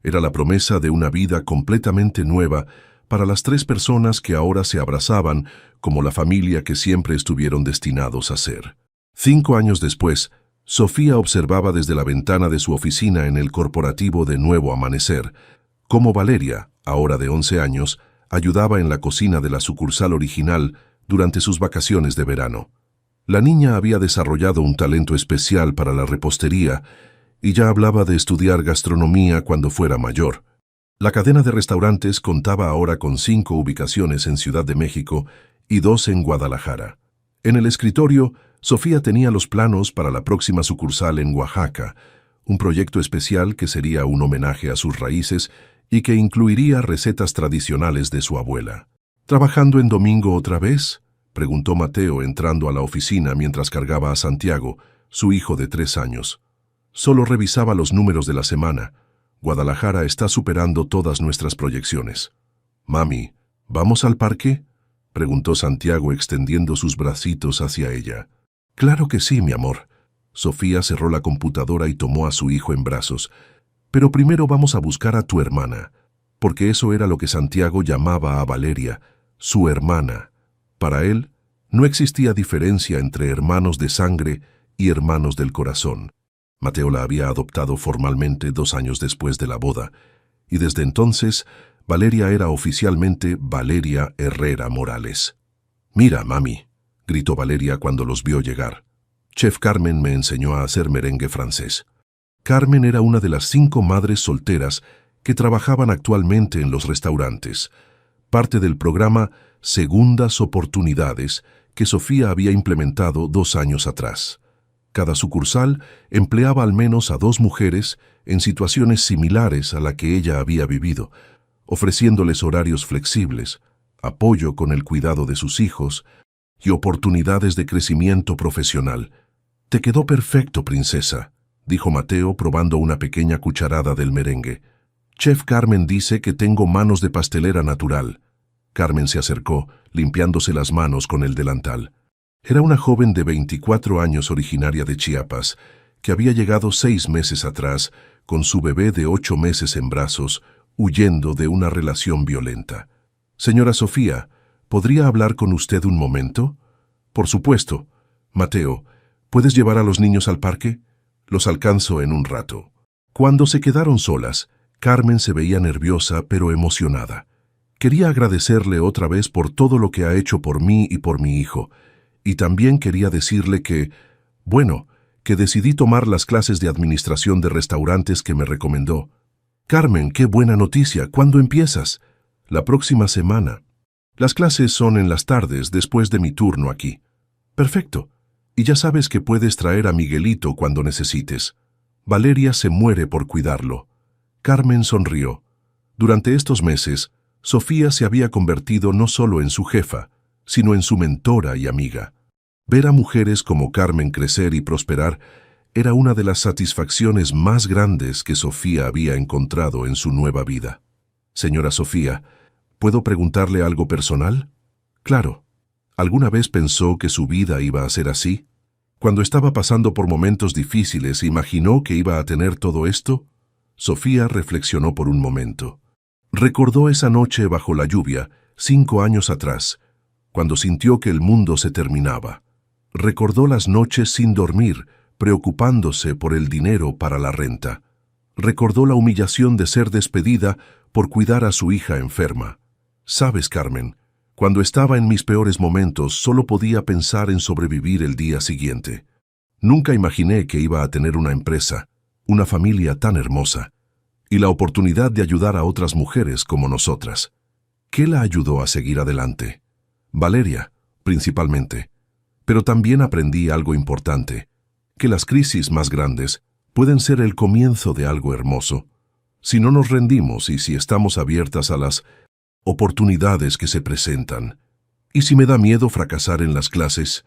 Era la promesa de una vida completamente nueva para las 3 personas que ahora se abrazaban como la familia que siempre estuvieron destinados a ser. 5 años después, Sofía observaba desde la ventana de su oficina en el corporativo de Nuevo Amanecer cómo Valeria, ahora de 11 años, ayudaba en la cocina de la sucursal original durante sus vacaciones de verano. La niña había desarrollado un talento especial para la repostería y ya hablaba de estudiar gastronomía cuando fuera mayor. La cadena de restaurantes contaba ahora con 5 ubicaciones en Ciudad de México y 2 en Guadalajara. En el escritorio, Sofía tenía los planos para la próxima sucursal en Oaxaca, un proyecto especial que sería un homenaje a sus raíces y que incluiría recetas tradicionales de su abuela. ¿Trabajando en domingo otra vez?, preguntó Mateo entrando a la oficina mientras cargaba a Santiago, su hijo de 3 años. Solo revisaba los números de la semana. Guadalajara está superando todas nuestras proyecciones. Mami, ¿vamos al parque?, preguntó Santiago extendiendo sus bracitos hacia ella. Claro que sí, mi amor. Sofía cerró la computadora y tomó a su hijo en brazos. Pero primero vamos a buscar a tu hermana, porque eso era lo que Santiago llamaba a Valeria, su hermana. Para él, no existía diferencia entre hermanos de sangre y hermanos del corazón. Mateo la había adoptado formalmente 2 años después de la boda, y desde entonces, Valeria era oficialmente Valeria Herrera Morales. Mira, mami, gritó Valeria cuando los vio llegar. Chef Carmen me enseñó a hacer merengue francés. Carmen era una de las 5 madres solteras que trabajaban actualmente en los restaurantes, parte del programa Segundas Oportunidades que Sofía había implementado 2 años atrás. Cada sucursal empleaba al menos a 2 mujeres en situaciones similares a la que ella había vivido, ofreciéndoles horarios flexibles, apoyo con el cuidado de sus hijos y oportunidades de crecimiento profesional. «Te quedó perfecto, princesa», dijo Mateo probando una pequeña cucharada del merengue. «Chef Carmen dice que tengo manos de pastelera natural». Carmen se acercó, limpiándose las manos con el delantal. Era una joven de 24 años originaria de Chiapas, que había llegado 6 meses atrás, con su bebé de 8 meses en brazos, huyendo de una relación violenta. «Señora Sofía, ¿podría hablar con usted un momento?» «Por supuesto. Mateo, ¿puedes llevar a los niños al parque? Los alcanzo en un rato». Cuando se quedaron solas, Carmen se veía nerviosa pero emocionada. Quería agradecerle otra vez por todo lo que ha hecho por mí y por mi hijo, y también quería decirle que decidí tomar las clases de administración de restaurantes que me recomendó. «Carmen, qué buena noticia. ¿Cuándo empiezas?» «La próxima semana. Las clases son en las tardes, después de mi turno aquí». «Perfecto. Y ya sabes que puedes traer a Miguelito cuando necesites. Valeria se muere por cuidarlo». Carmen sonrió. Durante estos meses, Sofía se había convertido no solo en su jefa, sino en su mentora y amiga. Ver a mujeres como Carmen crecer y prosperar era una de las satisfacciones más grandes que Sofía había encontrado en su nueva vida. «Señora Sofía, ¿puedo preguntarle algo personal?» «Claro. ¿Alguna vez pensó que su vida iba a ser así? Cuando estaba pasando por momentos difíciles, ¿imaginó que iba a tener todo esto?» Sofía reflexionó por un momento. Recordó esa noche bajo la lluvia, 5 años atrás, cuando sintió que el mundo se terminaba. Recordó las noches sin dormir, preocupándose por el dinero para la renta. Recordó la humillación de ser despedida por cuidar a su hija enferma. «Sabes, Carmen, cuando estaba en mis peores momentos solo podía pensar en sobrevivir el día siguiente. Nunca imaginé que iba a tener una empresa, una familia tan hermosa, y la oportunidad de ayudar a otras mujeres como nosotras. ¿Qué la ayudó a seguir adelante? Valeria, principalmente. Pero también aprendí algo importante, que las crisis más grandes pueden ser el comienzo de algo hermoso. Si no nos rendimos y si estamos abiertas a las oportunidades que se presentan. ¿Y si me da miedo fracasar en las clases?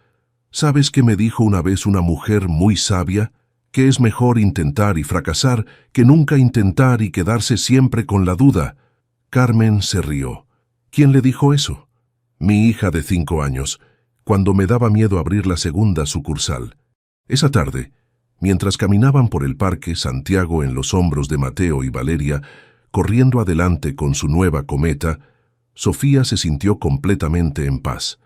¿Sabes qué me dijo una vez una mujer muy sabia? Que es mejor intentar y fracasar que nunca intentar y quedarse siempre con la duda. Carmen se rió. ¿Quién le dijo eso? Mi hija de 5 años, cuando me daba miedo abrir la segunda sucursal. Esa tarde, mientras caminaban por el parque, Santiago en los hombros de Mateo y Valeria, corriendo adelante con su nueva cometa, Sofía se sintió completamente en paz.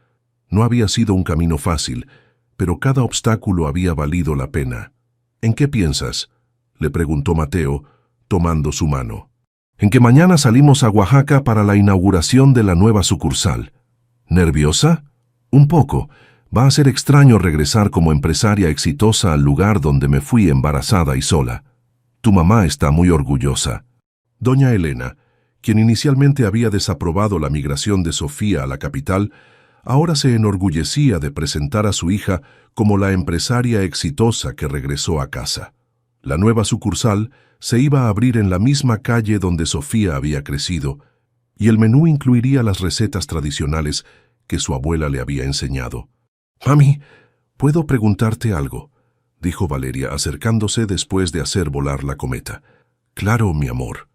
No había sido un camino fácil, pero cada obstáculo había valido la pena. ¿En qué piensas?, le preguntó Mateo, tomando su mano. En que mañana salimos a Oaxaca para la inauguración de la nueva sucursal. ¿Nerviosa? Un poco. Va a ser extraño regresar como empresaria exitosa al lugar donde me fui embarazada y sola. Tu mamá está muy orgullosa. Doña Elena, quien inicialmente había desaprobado la migración de Sofía a la capital, ahora se enorgullecía de presentar a su hija como la empresaria exitosa que regresó a casa. La nueva sucursal se iba a abrir en la misma calle donde Sofía había crecido, y el menú incluiría las recetas tradicionales que su abuela le había enseñado. «Mami, ¿puedo preguntarte algo?», dijo Valeria acercándose después de hacer volar la cometa. «Claro, mi amor.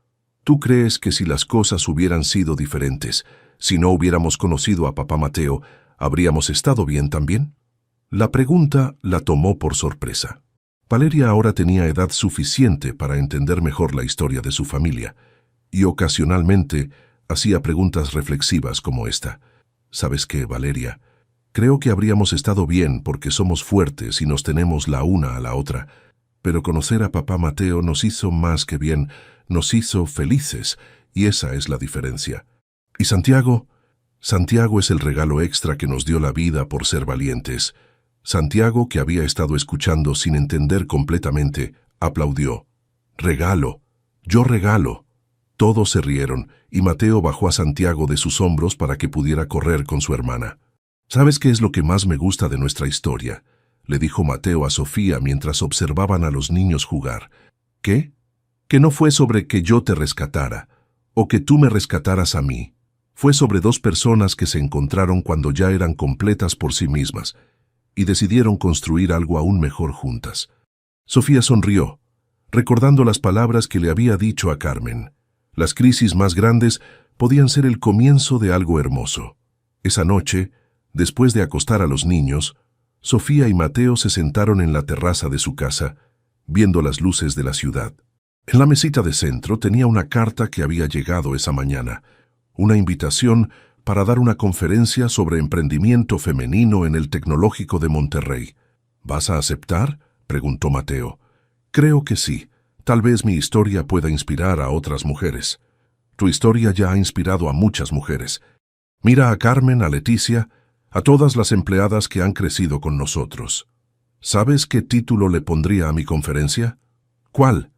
¿Tú crees que si las cosas hubieran sido diferentes, si no hubiéramos conocido a papá Mateo, habríamos estado bien también?». La pregunta la tomó por sorpresa. Valeria ahora tenía edad suficiente para entender mejor la historia de su familia, y ocasionalmente hacía preguntas reflexivas como esta. «¿Sabes qué, Valeria? Creo que habríamos estado bien porque somos fuertes y nos tenemos la una a la otra, pero conocer a papá Mateo nos hizo más que bien, nos hizo felices, y esa es la diferencia. ¿Y Santiago? Santiago es el regalo extra que nos dio la vida por ser valientes». Santiago, que había estado escuchando sin entender completamente, aplaudió. «Regalo. Yo regalo». Todos se rieron, y Mateo bajó a Santiago de sus hombros para que pudiera correr con su hermana. «¿Sabes qué es lo que más me gusta de nuestra historia?», le dijo Mateo a Sofía mientras observaban a los niños jugar. «¿Qué? Que no fue sobre que yo te rescatara, o que tú me rescataras a mí. Fue sobre dos personas que se encontraron cuando ya eran completas por sí mismas, y decidieron construir algo aún mejor juntas». Sofía sonrió, recordando las palabras que le había dicho a Carmen. Las crisis más grandes podían ser el comienzo de algo hermoso. Esa noche, después de acostar a los niños, Sofía y Mateo se sentaron en la terraza de su casa, viendo las luces de la ciudad. En la mesita de centro tenía una carta que había llegado esa mañana, una invitación para dar una conferencia sobre emprendimiento femenino en el Tecnológico de Monterrey. «¿Vas a aceptar?», preguntó Mateo. «Creo que sí. Tal vez mi historia pueda inspirar a otras mujeres». «Tu historia ya ha inspirado a muchas mujeres. Mira a Carmen, a Leticia, a todas las empleadas que han crecido con nosotros». «¿Sabes qué título le pondría a mi conferencia?». «¿Cuál?».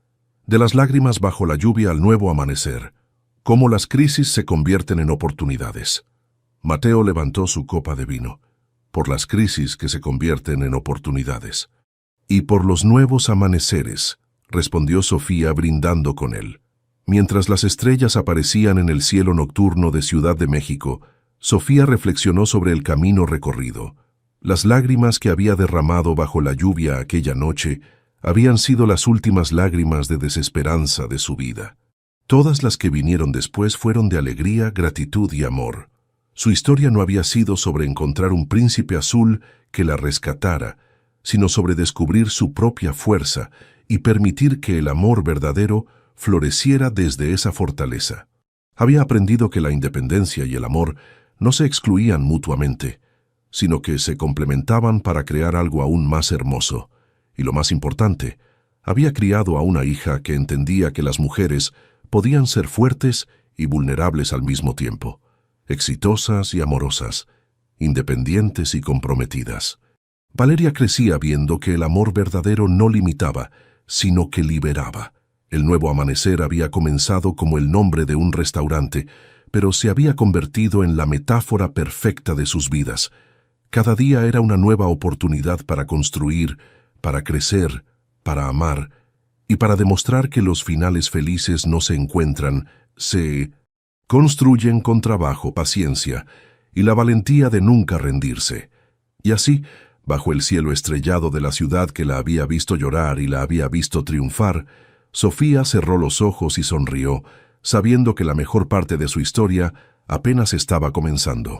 «De las lágrimas bajo la lluvia al nuevo amanecer. Cómo las crisis se convierten en oportunidades». Mateo levantó su copa de vino. «Por las crisis que se convierten en oportunidades». «Y por los nuevos amaneceres», respondió Sofía brindando con él. Mientras las estrellas aparecían en el cielo nocturno de Ciudad de México, Sofía reflexionó sobre el camino recorrido. Las lágrimas que había derramado bajo la lluvia aquella noche habían sido las últimas lágrimas de desesperanza de su vida. Todas las que vinieron después fueron de alegría, gratitud y amor. Su historia no había sido sobre encontrar un príncipe azul que la rescatara, sino sobre descubrir su propia fuerza y permitir que el amor verdadero floreciera desde esa fortaleza. Había aprendido que la independencia y el amor no se excluían mutuamente, sino que se complementaban para crear algo aún más hermoso. Y lo más importante, había criado a una hija que entendía que las mujeres podían ser fuertes y vulnerables al mismo tiempo, exitosas y amorosas, independientes y comprometidas. Valeria crecía viendo que el amor verdadero no limitaba, sino que liberaba. El nuevo amanecer había comenzado como el nombre de un restaurante, pero se había convertido en la metáfora perfecta de sus vidas. Cada día era una nueva oportunidad para construir, para crecer, para amar, y para demostrar que los finales felices no se encuentran, se construyen con trabajo, paciencia y la valentía de nunca rendirse. Y así, bajo el cielo estrellado de la ciudad que la había visto llorar y la había visto triunfar, Sofía cerró los ojos y sonrió, sabiendo que la mejor parte de su historia apenas estaba comenzando.